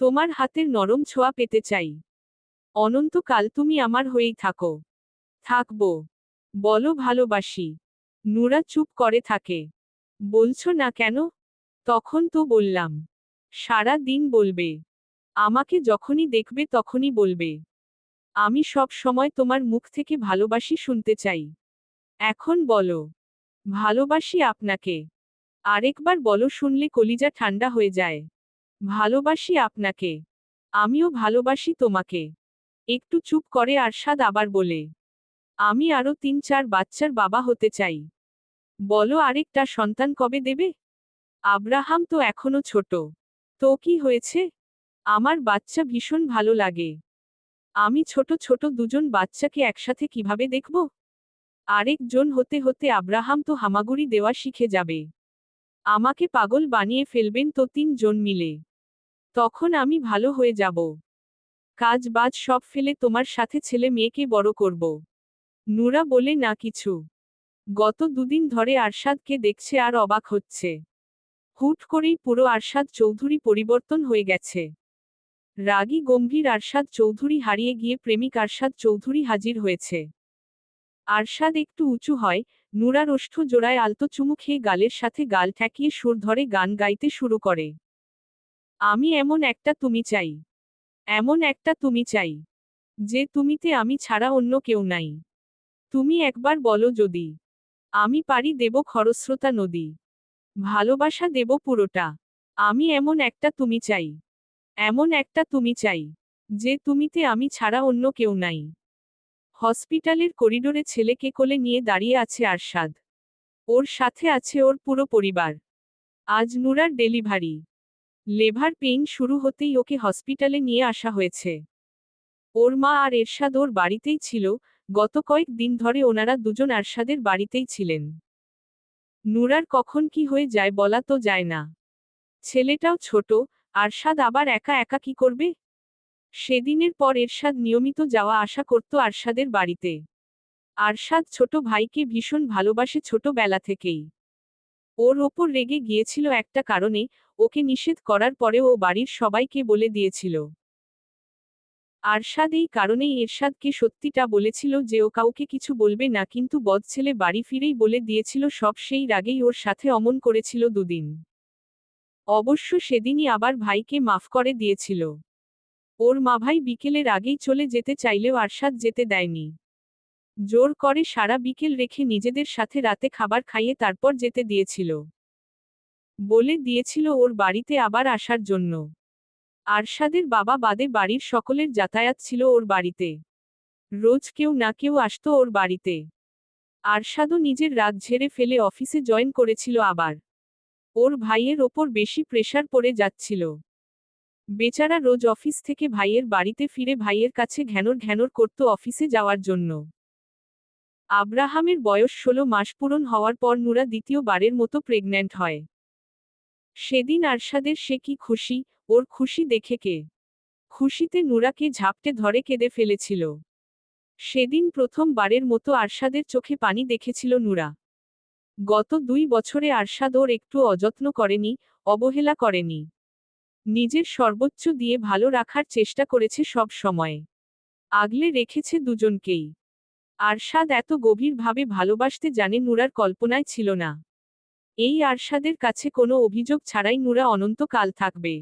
তোমার হাতের নরম ছোঁয়া পেতে চাই। অনন্তকাল তুমি আমার হয়েই থাকো। থাকবো। বলো ভালোবাসি। নুরা চুপ করে থাকে। বলছো না কেন? তখন তো বললাম, সারা দিন বলবে। আমাকে যখনই দেখবে তখনই বলবে। আমি সব সময় তোমার মুখ থেকে ভালোবাসি শুনতে চাই। এখন বলো, ভালোবাসি আপনাকে। আরেকবার বলো, শুনলে কলিজা ঠান্ডা হয়ে যায়। ভালোবাসি আপনাকে। আমিও ভালোবাসি তোমাকে। একটু চুপ করে আরশাদ আবার বলে, আমি আরো 3-4 বাচ্চার বাবা হতে চাই। বলো, আরেকটা সন্তান কবে দেবে? আব্রাহাম তো এখনো ছোট। তো কি হয়েছে? আমার বাচ্চা ভীষণ ভালো লাগে। আমি ছোট ছোট দুজন বাচ্চাকে একসাথে কিভাবে দেখব? আরেকজন হতে হতে আব্রাহাম তো হামাগুড়ি দেওয়া শিখে যাবে। আমাকে পাগল বানিয়ে ফেলবেন তো 3 জন মিলে। তখন আমি ভালো হয়ে যাব। কাজ বাজ সব ফেলে তোমার সাথে ছেলে মেয়েকে বড় করব। নূরা বলে না কিছু। গত 2 দিন ধরে আরশাদকে দেখছে আর অবাক হচ্ছে। হুট করেই পুরো আরশাদ চৌধুরী পরিবর্তন হয়ে গেছে। রাগী গম্ভীর আরশাদ চৌধুরী হারিয়ে গিয়ে প্রেমিক আরশাদ চৌধুরী হাজির হয়েছে। আরশাদ একটু উঁচু হয়, নূরার ওষ্ঠ জোড়ায় আলতো চুমু খেয়ে গালের সাথে গাল ঠেকিয়ে সুর ধরে গান গাইতে শুরু করে। আমি এমন একটা তুমি চাই। এমন একটা তুমি চাই। যে তুমিতে আমি ছাড়া অন্য কেউ নাই। তুমি একবার বলো যদি। আমি পারি দেব খরস্রোতা নদী। ভালোবাসা দেব পুরোটা। আমি এমন একটা তুমি চাই। এমন একটা তুমি চাই। যে তুমিতে আমি ছাড়া অন্য কেউ নাই। হসপিটালের করিডোরে ছেলেকে কোলে নিয়ে দাঁড়িয়ে আছে আরশাদ। ওর সাথে আছে ওর পুরো পরিবার। আজ নূরার ডেলিভারি। লেভার পেইন শুরু হতেই ওকে হসপিটালে নিয়ে আসা হয়েছে। ওর মা আর এরশাদ ওর বাড়িতেই ছিল। গত কয়েক দিন ধরে ওনারা দুজন আরশাদের বাড়িতেই ছিলেন। নূরার কখন কি হয়ে যায় বলা তো যায় না। ছেলেটাও ছোট, আরশাদ আবার একা একা কি করবে? সেদিনের পর এরশাদ নিয়মিত যাওয়া আসা করত আরশাদের বাড়িতে। আরশাদ ছোট ভাইকে ভীষণ ভালোবাসে ছোটবেলা থেকেই। ওর ওপর রেগে গিয়েছিল একটা কারণে, ওকে নিষেধ করার পরেও ও বাড়ির সবাইকে বলে দিয়েছিল। আরশাদ এই কারণেই এরশাদকে সত্যিটা বলেছিল যে ও কাউকে কিছু বলবে না, কিন্তু বদছেলে বাড়ি ফিরেই বলে দিয়েছিল সব। সেই রাগেই ওর সাথে অমন করেছিল 2 দিন। অবশ্য সেদিনই আবার ভাইকে মাফ করে দিয়েছিল। ওর মা ভাই বিকেলের আগেই চলে যেতে চাইলেও আরশাদ যেতে দেয়নি। জোর করে সারা বিকেল রেখে নিজেদের সাথে রাতে খাবার খাইয়ে তারপর যেতে দিয়েছিল। বলে দিয়েছিল ওর বাড়িতে আবার আসার জন্য। আরশাদের বাবা বাদে বাড়ির সকলের যাতায়াত ছিল ওর বাড়িতে। রোজ কেউ না কেউ আসতো ওর বাড়িতে। আরশাদও নিজের রাগ ঝেড়ে ফেলে অফিসে জয়েন করেছিল আবার। ওর ভাইয়ের ওপর বেশি প্রেশার পড়ে যাচ্ছিল। বেচারা রোজ অফিস থেকে ভাইয়ের বাড়িতে ফিরে ভাইয়ের কাছে ঘ্যানর ঘ্যানর করত অফিসে যাওয়ার জন্য। আব্রাহামের বয়স 16 মাস পূরণ হওয়ার পর নূরা দ্বিতীয়বারের মতো প্রেগন্যান্ট হয়। সেদিন আরশাদের সে কি খুশি, ওর খুশি দেখে কে। খুশিতে নূরাকে ঝাপটে ধরে কেঁদে ফেলেছিল। সেদিন প্রথমবারের মতো আরশাদের চোখে পানি দেখেছিল নূরা। গত 2 বছরে আরশাদ ওর একটু অযত্ন করেনি, অবহেলা করেনি। নিজের সর্বোচ্চ দিয়ে ভালো রাখার চেষ্টা করেছে সব সময়। আগলে রেখেছে দুজনকেই। আরশাদ এত গভীরভাবে ভালোবাসতে জানে নূরার কল্পনায় ছিল না। এই আরশাদের কাছে কোনো অভিযোগ ছাড়াই নূরা অনন্তকাল থাকবে।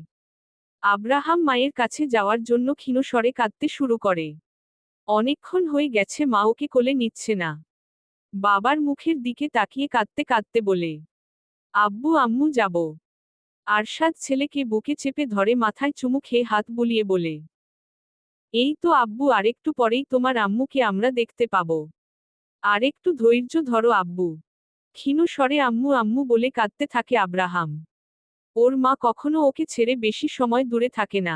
আব্রাহাম মায়ের কাছে যাওয়ার জন্য ক্ষীণস্বরে কাঁদতে শুরু করে। অনেকক্ষণ হয়ে গেছে মা ওকে কোলে নিচ্ছে না। বাবার মুখের দিকে তাকিয়ে কাঁদতে কাঁদতে বলে, আব্বু আম্মু যাব। আরশাদ ছেলেকে বুকে চেপে ধরে মাথায় চুমু খেয়ে হাত বুলিয়ে বলে, এই তো আব্বু, আরেকটু পরেই তোমার আম্মুকে আমরা দেখতে পাবো। আরেকটু ধৈর্য ধরো আব্বু। ক্ষীণ স্বরে আম্মু আম্মু বলে কাঁদতে থাকে আব্রাহাম। ওর মা কখনো ওকে ছেড়ে বেশি সময় দূরে থাকে না।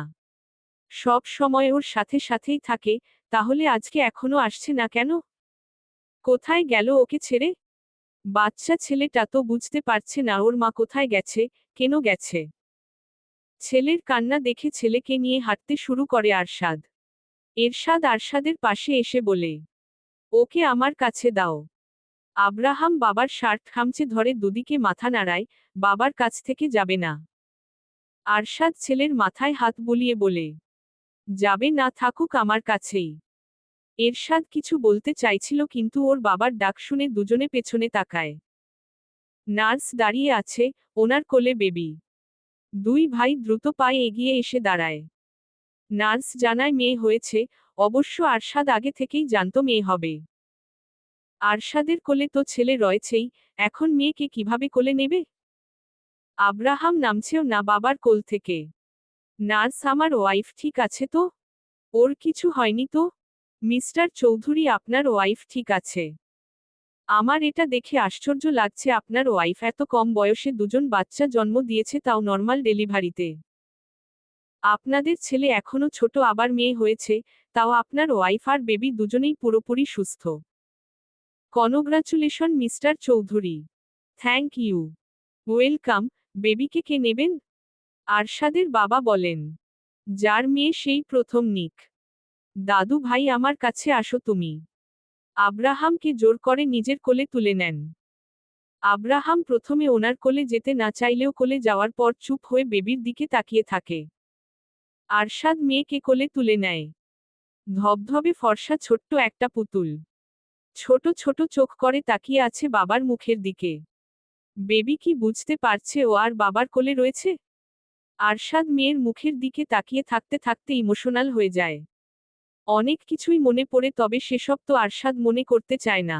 সব সময় ওর সাথে সাথেই থাকে। তাহলে আজকে এখনো আসছে না কেন? কোথায় গেল ওকে ছেড়ে? বাচ্চা ছেলেটা তো বুঝতে পারছে না ওর মা কোথায় গেছে, কেন গেছে। ছেলের কান্না দেখে ছেলেকে নিয়ে হাঁটতে শুরু করে আরশাদ। এরশাদ আরশাদের পাশে এসে বলে, ওকে আমার কাছে দাও। আব্রাহাম বাবার শার্ট খামচে ধরে দুদিকে মাথা নাড়ায়, বাবার কাছ থেকে যাবে না। আরশাদ ছেলের মাথায় হাত বুলিয়ে বলে, যাবে না, থাকুক আমার কাছেই। এরশাদ কিছু বলতে চাইছিল কিন্তু ওর বাবার ডাক শুনে দুজনে পেছনে তাকায়। নার্স দাঁড়িয়ে আছে, ওনার কোলে বেবি। দুই ভাই দ্রুত পায়ে এগিয়ে এসে দাঁড়ায়। নার্স জানায় মেয়ে হয়েছে, অবশ্য আরশাদ আগে থেকেই জানত মেয়ে হবে। আরশাদের কোলে তো ছেলে রয়েছেই, এখন মেয়েকে কিভাবে কোলে নেবে? আব্রাহাম নামছেও না বাবার কোল থেকে। নার্স, আমার ওয়াইফ ঠিক আছে তো? ওর কিছু হয়নি তো? মিস্টার চৌধুরী, আপনার ওয়াইফ ঠিক আছে। আমার এটা দেখে আশ্চর্য লাগছে, আপনার ওয়াইফ এত কম বয়সে দুজন বাচ্চা জন্ম দিয়েছে, তাও নর্মাল ডেলিভারিতে। আপনাদের ছেলে এখনো ছোট, আবার মেয়ে হয়েছে, তাও আপনার ওয়াইফ আর বেবি দুজনেই পুরোপুরি সুস্থ। Congratulation mister Chowdhury. Thank you. Welcome. বেবিকে কে নেবেন? আরশাদের বাবা বলেন। যার মেয়ে সেই প্রথম নিক। দাদু ভাই, আমার কাছে আসো তুমি। আব্রাহামকে জোর করে নিজের কোলে তুলে নেন। আব্রাহাম প্রথমে ওনার কোলে যেতে না চাইলেও কোলে যাওয়ার পর চুপ হয়ে বেবির দিকে তাকিয়ে থাকে। আরশাদ মেয়েকে কোলে তুলে নেয়। ধবধবে ফর্সা ছোট্ট একটা পুতুল। ছোট ছোট চোখ করে তাকিয়ে আছে বাবার মুখের দিকে। বেবি কি বুঝতে পারছে ও আর বাবার কোলে রয়েছে? আরশাদ মেয়ের মুখের দিকে তাকিয়ে থাকতে থাকতে ইমোশনাল হয়ে যায়। অনেক কিছুই মনে পড়ে, তবে সেসব তো আরশাদ মনে করতে চায় না।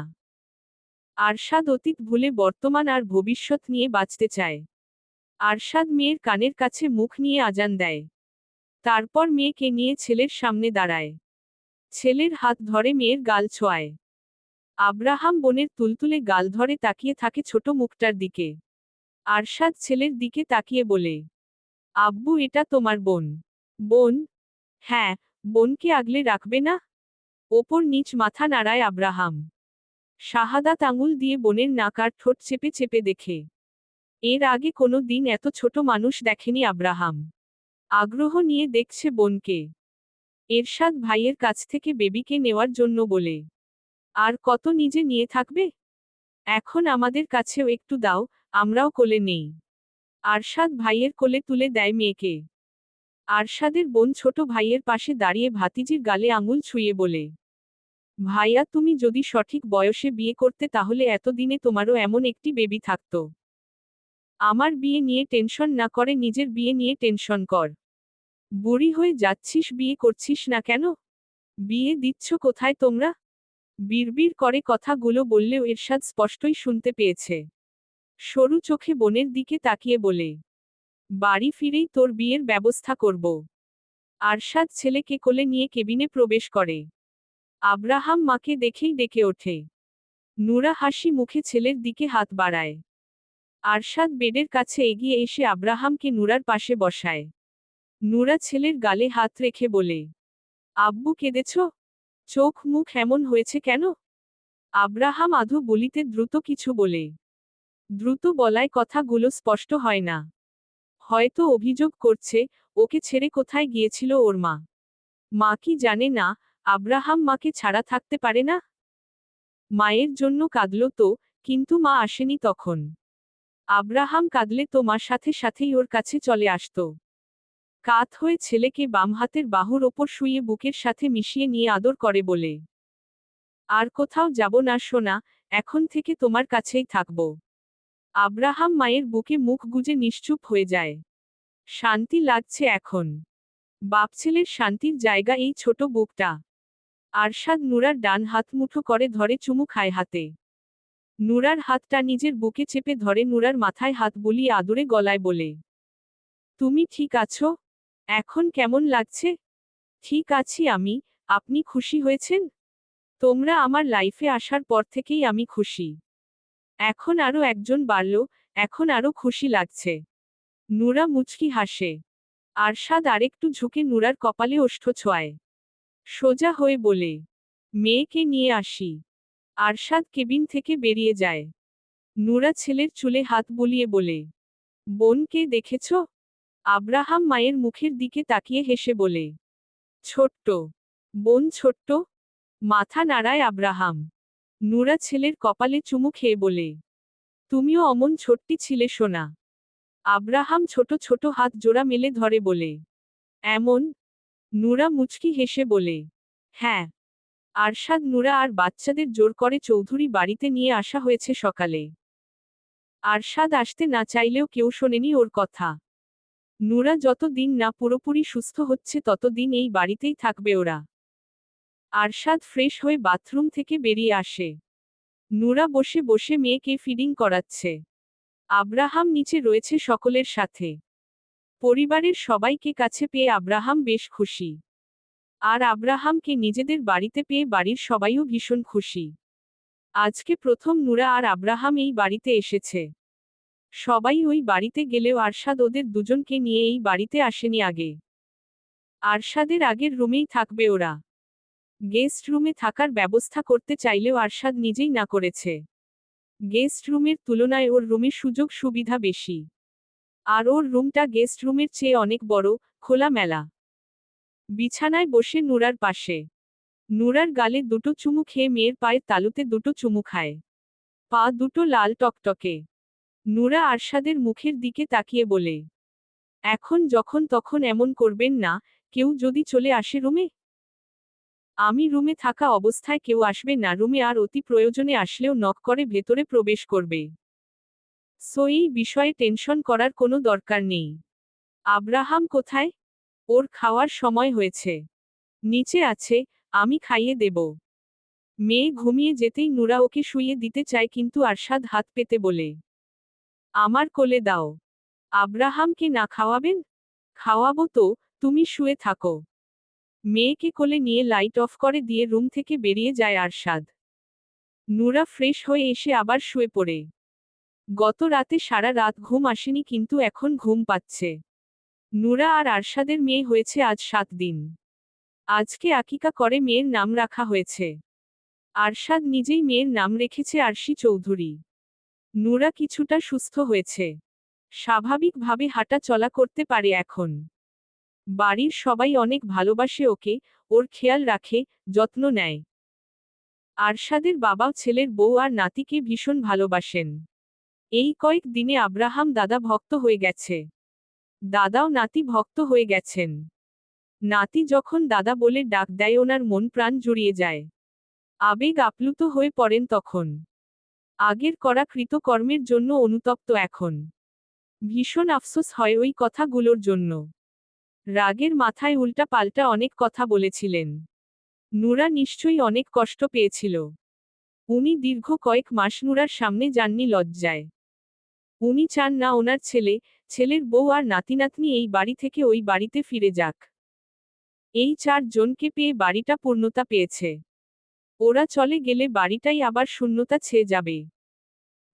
আরশাদ অতীত ভুলে বর্তমান আর ভবিষ্যৎ নিয়ে বাঁচতে চায়। আরশাদ মেয়ের কানের কাছে মুখ নিয়ে আজান দেয়। তারপর মেয়েকে নিয়ে ছেলের সামনে দাঁড়ায়। ছেলের হাত ধরে মেয়ের গাল ছোঁয়ায়। আব্রাহাম বোনের তুলতুলে গাল ধরে তাকিয়ে থাকে ছোট মুখটার দিকে। আরশাদ ছেলের দিকে তাকিয়ে বলে, আব্বু, এটা তোমার বোন? বোন? হ্যাঁ। বোনকে আগলে রাখবে না? ওপর নিচ মাথা নাড়ায় আব্রাহাম। শাহাদাত আঙুল দিয়ে বোনের নাক আর ঠোঁট চেপে চেপে দেখে। এর আগে কোনো দিন এত ছোট মানুষ দেখেনি আব্রাহাম। আগ্রহ নিয়ে দেখছে বোনকে। এরশাদ ভাইয়ের কাছ থেকে বেবিকে নেওয়ার জন্য বলে, আর কত নিজে নিয়ে থাকবে? এখন আমাদের কাছেও একটু দাও, আমরাও কোলে নেই। আরশাদ ভাইয়ের কোলে তুলে দেয় মেয়েকে। আরশাদের বোন ছোট ভাইয়ের পাশে দাঁড়িয়ে ভাতিজির গালে আঙুল ছুঁয়ে বলে, ভাইয়া, তুমি যদি সঠিক বয়সে বিয়ে করতে তাহলে এতদিনে তোমারও এমন একটি বেবি থাকতো। আমার বিয়ে নিয়ে টেনশন না করে নিজের বিয়ে নিয়ে টেনশন কর। বুড়ি হয়ে যাচ্ছিস, বিয়ে করছিস না কেন? বিয়ে দিচ্ছ কোথায় তোমরা? বিড়বিড় করে কথাগুলো বললেও এরশাদ স্পষ্টই শুনতে পেয়েছে। সরু চোখে বোনের দিকে তাকিয়ে বলে, বাড়ি ফিরেই তোর বিয়ের ব্যবস্থা করব। আরশাদ ছেলেকে কোলে নিয়ে কেবিনে প্রবেশ করে। আব্রাহাম মাকে দেখেই ডেকে ওঠে। নুরা হাসি মুখে ছেলের দিকে হাত বাড়ায়। আরশাদ বেডের কাছে এগিয়ে এসে আব্রাহামকে নুরার পাশে বসায়। নুরা ছেলের গালে হাত রেখে বলে, আব্বু, কেঁদেছ? চোখ মুখ এমন হয়েছে কেন? আব্রাহাম আধো বলিতে দ্রুত কিছু বলে। দ্রুত বলায় কথাগুলো স্পষ্ট হয় না। হয়তো অভিযোগ করছে, ওকে ছেড়ে কোথায় গিয়েছিল ওর মা। মা কি জানে না আব্রাহাম মাকে ছাড়া থাকতে পারে না? মায়ের জন্য কাঁদল তো, কিন্তু মা আসেনি তখন। আব্রাহাম কাঁদলে তো মার সাথে সাথেই ওর কাছে চলে আসত। কাত হয়ে ছেলেকে বাম হাতের বাহুর ওপর শুইয়ে বুকের সাথে মিশিয়ে নিয়ে আদর করে বলে, আর কোথাও যাব না সোনা, এখন থেকে তোমার কাছেই থাকব। আব্রাহাম মায়ের বুকে মুখ গুজে নিশ্চুপ হয়ে যায়। শান্তি লাগছে এখন। বাপছেলের শান্তির জায়গা এই ছোট বুকটা। আরশাদ নুরার ডান হাত মুঠো করে ধরে চুমু খায় হাতে। নুরার হাতটা নিজের বুকে চেপে ধরে নুরার মাথায় হাত বুলিয়ে আদুরে গলায় বলে, তুমি ঠিক আছো? এখন কেমন লাগছে? ঠিক আছি আমি। আপনি খুশি হয়েছেন? তোমরা আমার লাইফে আসার পর থেকেই আমি খুশি। এখন আরো একজন বাড়ল, এখন আরো খুশি লাগছে। নুরা মুচকি হাসে। আরশাদ আরেকটু ঝুঁকে নুরার কপালে ওষ্ঠ ছোঁয়ায়। সোজা হয়ে বলে, মেয়েকে নিয়ে আসি। আরশাদ কেবিন থেকে বেরিয়ে যায়। নুরা ছেলের চুলে হাত বুলিয়ে বলে, বোনকে দেখেছ? আব্রাহাম মায়ের মুখের দিকে তাকিয়ে হেসে বলে, ছোট্ট বোন ছোট্ট? মাথা নাড়ায় আব্রাহাম। নুরা ছেলের কপালে চুমু খেয়ে বলে, তুমিও অমন ছোট্টি ছিলে সোনা। আব্রাহাম ছোট ছোট হাত জোড়া মেলে ধরে বলে, এমন? নুরা মুচকি হেসে বলে, হ্যাঁ। আরশাদ, নুরা আর বাচ্চাদের জোর করে চৌধুরী বাড়িতে নিয়ে আসা হয়েছে সকালে। আরশাদ আসতে না চাইলেও কেউ শোনেনি ওর কথা। নুরা যত দিন না পুরোপুরি সুস্থ হচ্ছে তত দিন এই বাড়িতেই থাকবে ওরা। আরশাদ ফ্রেশ হয়ে বাথরুম থেকে বেরিয়ে আসে। নুরা বসে বসে মেয়েকে ফিডিং করাচ্ছে। আব্রাহাম নিচে রয়েছে সকলের সাথে। পরিবারের সবাইকে কাছে পেয়ে আব্রাহাম বেশ খুশি। আর আব্রাহামকে নিজেদের বাড়িতে পেয়ে বাড়ির সবাইও ভীষণ খুশি। আজকে প্রথম নুরা আর আব্রাহাম এই বাড়িতে এসেছে। সবাই ওই বাড়িতে গেলেও আরশাদ ওদের দুজনকে নিয়ে এই বাড়িতে আসেনি আগে। আরশাদের আগের রুমেই থাকবে ওরা। গেস্ট রুমে থাকার ব্যবস্থা করতে চাইলেও আরশাদ নিজেই না করেছে। গেস্ট রুমের তুলনায় ওর রুমে সুযোগ সুবিধা বেশি। আর ওর রুমটা গেস্ট রুমের চেয়ে অনেক বড়, খোলামেলা। বিছানায় বসে নুরার পাশে। নুরার গালে দুটো চুমু খেয়ে মেয়ের পায়ের তালুতে দুটো চুমু খায়। পা দুটো লাল টকটকে। নুরা আরশাদের মুখের দিকে তাকিয়ে বলে, এখন যখন তখন এমন করবেন না, কেউ যদি চলে আসে রুমে। আমি রুমে থাকা অবস্থায় কেউ আসবে না রুমে, আর অতি প্রয়োজনে আসলেও নক করে ভেতরে প্রবেশ করবে। সো এই বিষয়ে টেনশন করার কোনো দরকার নেই। আব্রাহাম কোথায়? ওর খাওয়ার সময় হয়েছে। নিচে আছে, আমি খাইয়ে দেব। মেয়ে ঘুমিয়ে যেতেই নুরা ওকে শুইয়ে দিতে চায়, কিন্তু আরশাদ হাত পেতে বলে, আমার কোলে দাও। আব্রাহামকে না খাওয়াবেন? খাওয়াবো তো, তুমি শুয়ে থাকো। মেয়েকে কোলে নিয়ে লাইট অফ করে দিয়ে রুম থেকে বেরিয়ে যায় আরশাদ। নুরা ফ্রেশ হয়ে এসে আবার শুয়ে পড়ে। গত রাতে সারা রাত ঘুম আসেনি, কিন্তু এখন ঘুম পাচ্ছে। নুরা আর আরশাদের মেয়ে হয়েছে আজ 7 দিন। আজকে আকিকা করে মেয়ের নাম রাখা হয়েছে। আরশাদ নিজেই মেয়ের নাম রেখেছে আরশি চৌধুরী। নুরা কিছুটা সুস্থ হয়েছে। স্বাভাবিকভাবে হাঁটা চলা করতে পারে এখন। বাড়ির সবাই অনেক ভালোবাসে ওকে, ওর খেয়াল রাখে, যত্ন নেয়। আরশাদের বাবাও ছেলের বউ আর নাতিকে ভীষণ ভালোবাসেন। এই কয়েক দিনে আব্রাহাম দাদা ভক্ত হয়ে গেছে। দাদাও নাতি ভক্ত হয়ে গেছেন। নাতি যখন দাদা বলে ডাক দেয় ওনার মন প্রাণ জুড়িয়ে যায়। আবেগ আপ্লুত হয়ে পড়েন তখন। আগের করা কৃতকর্মের জন্য অনুতপ্ত এখন। ভীষণ আফসোস হয় ওই কথাগুলোর জন্য। রাগের মাথায় উল্টা পাল্টা অনেক কথা বলেছিলেন। নুরা নিশ্চয়ই অনেক কষ্ট পেয়েছিল। উনি দীর্ঘ কয়েক মাস নুরার সামনে যাননি লজ্জায়। উনি চান না ওনার ছেলে, ছেলের বউ আর নাতিনাতনি এই বাড়ি থেকে ওই বাড়িতে ফিরে যাক। এই 4 জনকে পেয়ে বাড়িটা পূর্ণতা পেয়েছে। ওরা চলে গেলে বাড়িটাই আবার শূন্যতা ছেয়ে যাবে।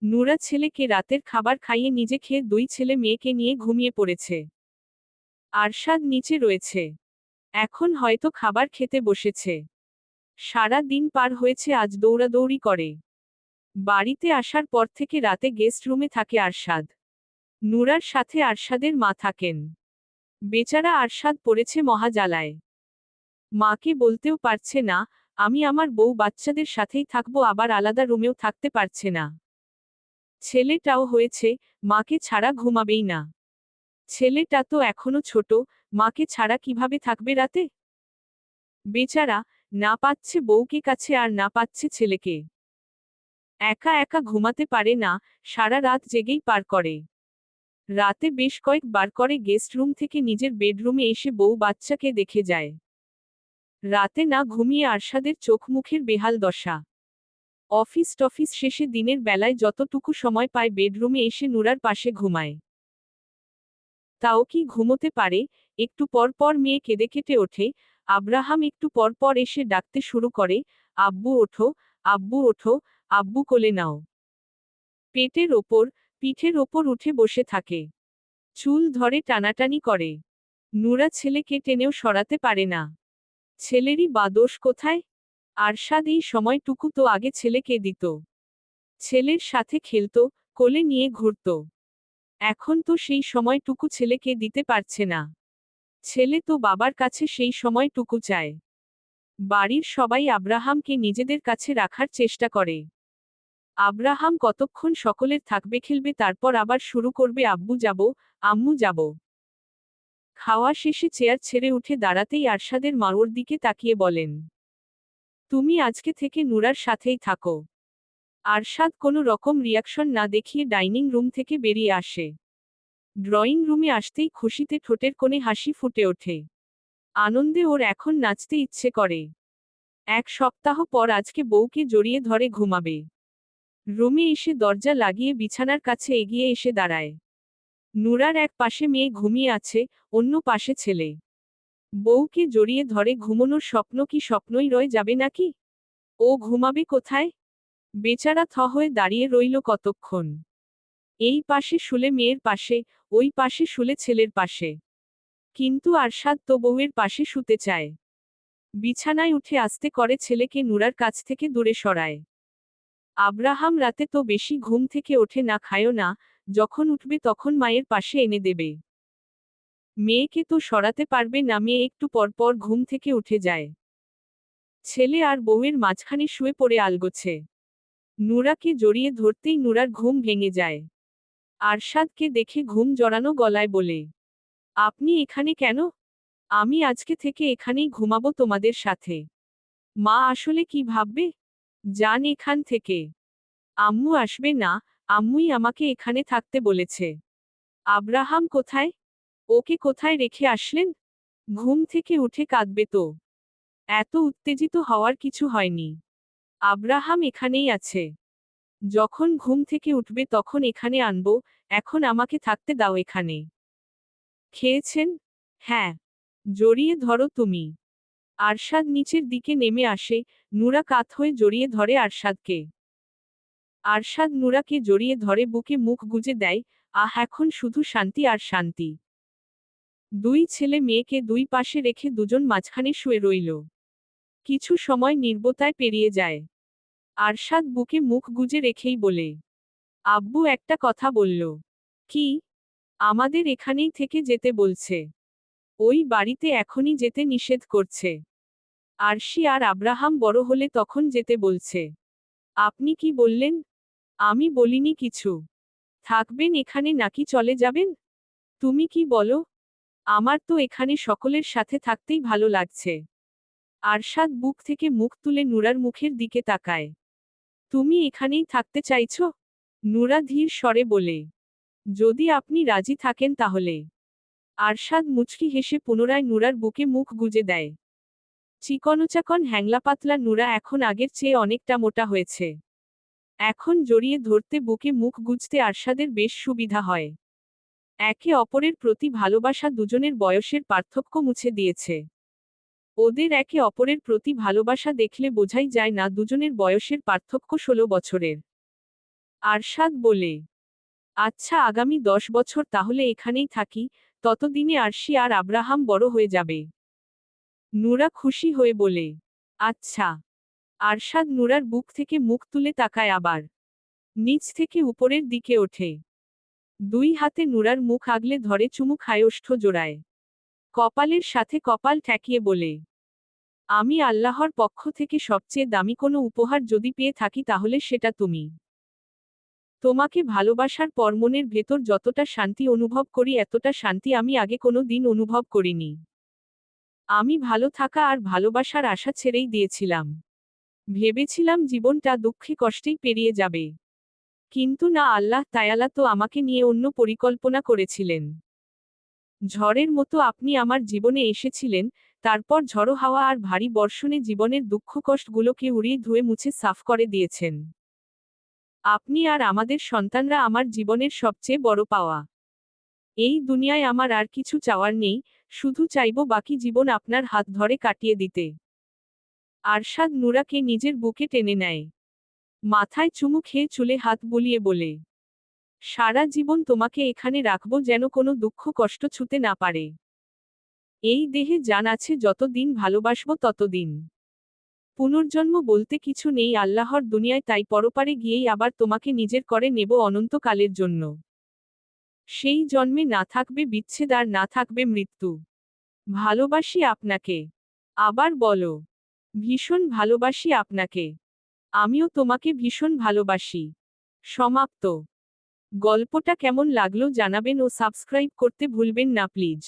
নুরা ছেলেকে রাতের খাবার খাইয়ে নিজে খেয়ে 2 ছেলে মেয়েকে নিয়ে ঘুমিয়ে পড়েছে। আরশাদ নিচে রয়েছে। এখন হয়তো খাবার খেতে বসেছে। সারা দিন পার হয়েছে আজ দৌড়াদৌড়ি করে। বাড়িতে আসার পর থেকে রাতে গেস্ট রুমে থাকে আরশাদ। নুরার সাথে আরশাদের মা থাকেন। বেচারা আরশাদ পড়েছে মহাজালায়। মাকে বলতেও পারছে না, আমি আমার বউ বাচ্চাদের সাথেই থাকবো, আবার আলাদা রুমেও থাকতে পারছে না। ছেলেটাও হয়েছে, মাকে ছাড়া ঘুমাবেই না। ছেলেটা তো এখনো ছোট, মাকে ছাড়া কিভাবে থাকবে রাতে? বেচারা, না পাচ্ছে বউকে কাছে আর না পাচ্ছে ছেলেকে। একা একা ঘুমাতে পারে না, সারা রাত জেগেই পার করে। রাতে বেশ কয়েকবার করে গেস্ট রুম থেকে নিজের বেডরুমে এসে বউ বাচ্চাকে দেখে যায়। রাতে না ঘুমিয়ে আরশাদের চোখ মুখের বেহাল দশা। অফিস টফিস শেষে দিনের বেলায় যতটুকু সময় পায় বেডরুমে এসে নুরার পাশে ঘুমায়। তাও কি ঘুমোতে পারে? একটু পর পর মেয়ে কেঁদে কেটে ওঠে। আব্রাহাম একটু পর পর এসে ডাকতে শুরু করে, আব্বু ওঠো, আব্বু ওঠো, আব্বু কোলে নাও। পেটের ওপর, পিঠের ওপর উঠে বসে থাকে। চুল ধরে টানাটানি করে। নুরা ছেলেকে টেনেও সরাতে পারে না। ছেলেরই বা দোষ কোথায়? আরশাদ এই সময়টুকু তো আগে ছেলেকে দিত। ছেলের সাথে খেলতো, কোলে নিয়ে ঘুরত। এখন তো সেই সময়টুকু ছেলেকে দিতে পারছে না। ছেলে তো বাবার কাছে সেই সময়টুকু চায়। বাড়ির সবাই আব্রাহামকে নিজেদের কাছে রাখার চেষ্টা করে। আব্রাহাম কতক্ষণ সকলের থাকবে, খেলবে, তারপর আবার শুরু করবে আব্বু যাব, আম্মু যাব। খাওয়া শেষে চেয়ার ছেড়ে উঠে দাঁড়াতেই আরশাদের মা ওর দিকে তাকিয়ে বলেন, তুমি আজকে থেকে নুরার সাথেই থাকো। আরশাদ কোনো রকম রিয়াকশন না দেখিয়ে ডাইনিং রুম থেকে বেরিয়ে আসে। ড্রয়িং রুমে আসতেই খুশিতে ঠোঁটের কোণে হাসি ফুটে ওঠে। আনন্দে ওর এখন নাচতে ইচ্ছে করে। 1 সপ্তাহ পর আজকে বউকে জড়িয়ে ধরে ঘুমাবে। রুমে এসে দরজা লাগিয়ে বিছানার কাছে এগিয়ে এসে দাঁড়ায়। নুরার এক পাশে মেয়ে ঘুমিয়ে আছে, অন্য পাশে ছেলে। বউকে জড়িয়ে ধরে ঘুমানোর স্বপ্ন কি স্বপ্নই রয়ে যাবে নাকি? ও ঘুমাবে কোথায়? বেচারা থ হয়ে দাঁড়িয়ে রইল কতক্ষণ। এই পাশে শুলে মেয়ের পাশে, ওই পাশে শুলে ছেলের পাশে। কিন্তু আরশাদ তো বউয়ের পাশে শুতে চায়। বিছানায় উঠে আস্তে করে ছেলেকে নুরার কাছ থেকে দূরে সরায়। আব্রাহাম রাতে তো বেশি ঘুম থেকে ওঠে না, খায়ও না, যখন উঠবে তখন মায়ের পাশে এনে দেবে। মেয়েকে তো সরাতে পারবে না, মেয়ে একটু পরপর ঘুম থেকে উঠে যায়। ছেলে আর বউয়ের মাঝখানে শুয়ে পড়ে আলগোছে। নুরাকে জড়িয়ে ধরতেই নুরার ঘুম ভেঙে যায়। আরশাদকে দেখে ঘুম জড়ানো গলায় বলে, আপনি এখানে কেন? আমি আজকে থেকে এখানেই ঘুমাবো তোমাদের সাথে। মা আসলে কি ভাববে? যান এখান থেকে। আম্মু আসবে না, আম্মুই আমাকে এখানে থাকতে বলেছে। আব্রাহাম কোথায়? ওকে কোথায় রেখে আসলেন? ঘুম থেকে উঠে কাঁদবে তো। এত উত্তেজিত হওয়ার কিছু হয়নি। আব্রাহাম এখানেই আছে। যখন ঘুম থেকে উঠবে তখন এখানে আনবো, এখন আমাকে থাকতে দাও এখানে। খেয়েছেন? হ্যাঁ। জড়িয়ে ধরো তুমি। আরশাদ নিচের দিকে নেমে আসে, নুরা কাত হয়ে জড়িয়ে ধরে আরশাদকে। আরশাদ নুরাকে জড়িয়ে ধরে বুকে মুখ গুজে দেয়, আহ এখন শুধু শান্তি আর শান্তি। দুই ছেলে মেয়েকে দুই পাশে রেখে দুজন মাঝখানে শুয়ে রইল। কিছু সময় নীরবতায় পেরিয়ে যায়। আরশাদ বুকে মুখ গুজে রেখেই বলে, আব্বু একটা কথা বলল। কি? আমাদের এখানেই থেকে যেতে বলছে। ওই বাড়িতে এখনই যেতে নিষেধ করছে। আরশি আর আব্রাহাম বড় হলে তখন যেতে বলছে। আপনি কি বললেন? আমি বলিনি কিছু। থাকবেন এখানে নাকি চলে যাবেন? তুমি কি বলো? আমার তো এখানে সকলের সাথে থাকতেই ভালো লাগছে। আরশাদ বুক থেকে মুখ তুলে নুরার মুখের দিকে তাকায়। তুমি এখানেই থাকতে চাইছো? নুরা ধীর স্বরে বলে, যদি আপনি রাজি থাকেন তাহলে। আরশাদ মুচকি হেসে পুনরায় নুরার বুকে মুখ গুজে দেয়। চিকনচাকন হ্যাংলা পাতলা নুরা এখন আগের চেয়ে অনেকটা মোটা হয়েছে। এখন জড়িয়ে ধরতে বুকে মুখ গুজতে আরশাদের বেশ সুবিধা হয়। একে অপরের প্রতি ভালোবাসা দুজনের বয়সের পার্থক্য মুছে দিয়েছে। ওদের একে অপরের প্রতি ভালোবাসা দেখলে বোঝাই যায় না দুজনের বয়সের পার্থক্য 16 বছরের। আরশাদ বলে, আচ্ছা আগামী 10 বছর তাহলে এখানেই থাকি, ততদিনে আরশি আর আব্রাহাম বড় হয়ে যাবে। নুরা খুশি হয়ে বলে, আচ্ছা। আরশাদ নুরার বুক থেকে মুখ তুলে তাকায় আবার। নিচ থেকে উপরের দিকে ওঠে। দুই হাতে নুরার মুখ আগলে ধরে চুমু খায় ওষ্ঠ জোড়ায়। কপালের সাথে কপাল ঠেকিয়ে বলে, আমি আল্লাহর পক্ষ থেকে সবচেয়ে দামি কোনো উপহার যদি পেয়ে থাকি তাহলে সেটা তুমি। তোমাকে ভালোবাসার পর মনের ভেতর যতটা শান্তি অনুভব করি এতটা শান্তি আমি আগে কোনো দিন অনুভব করিনি। আমি ভালো থাকা আর ভালোবাসার আশা ছেড়েই দিয়েছিলাম। ভেবেছিলাম জীবনটা দুঃখে কষ্টেই পেরিয়ে যাবে। কিন্তু না, আল্লাহ তায়ালা তো আমাকে নিয়ে অন্য পরিকল্পনা করেছিলেন। ঝড়ের মতো আপনি আমার জীবনে এসেছিলেন, তারপর ঝড়ো হাওয়া আর ভারী বর্ষণে জীবনের দুঃখ কষ্টগুলোকে উড়িয়ে ধুয়ে মুছে সাফ করে দিয়েছেন। আপনি আর আমাদের সন্তানরা আমার জীবনের সবচেয়ে বড় পাওয়া। এই দুনিয়ায় আমার আর কিছু চাওয়ার নেই, শুধু চাইব বাকি জীবন আপনার হাত ধরে কাটিয়ে দিতে। আরশাদ নুরাকে নিজের বুকে টেনে নেয়। মাথায় চুমু খেয়ে চুলে হাত বুলিয়ে বলে, সারা জীবন তোমাকে এখানে রাখবো যেন কোনো দুঃখ কষ্ট ছুতে না পারে। এই দেহে জান আছে যতদিন ভালোবাসবো ততদিন। পুনর্জন্ম বলতে কিছু নেই আল্লাহর দুনিয়ায়, তাই পরপারে গিয়েই আবার তোমাকে নিজের করে নেব অনন্তকালের জন্য। সেই জন্মে না থাকবে বিচ্ছেদ আর না থাকবে মৃত্যু। ভালোবাসি আপনাকে। আবার বলো, ভীষণ ভালোবাসি আপনাকে। আমিও তোমাকে ভীষণ ভালোবাসি। সমাপ্ত। গল্পটা কেমন লাগলো জানাবেন ও সাবস্ক্রাইব করতে ভুলবেন না প্লিজ।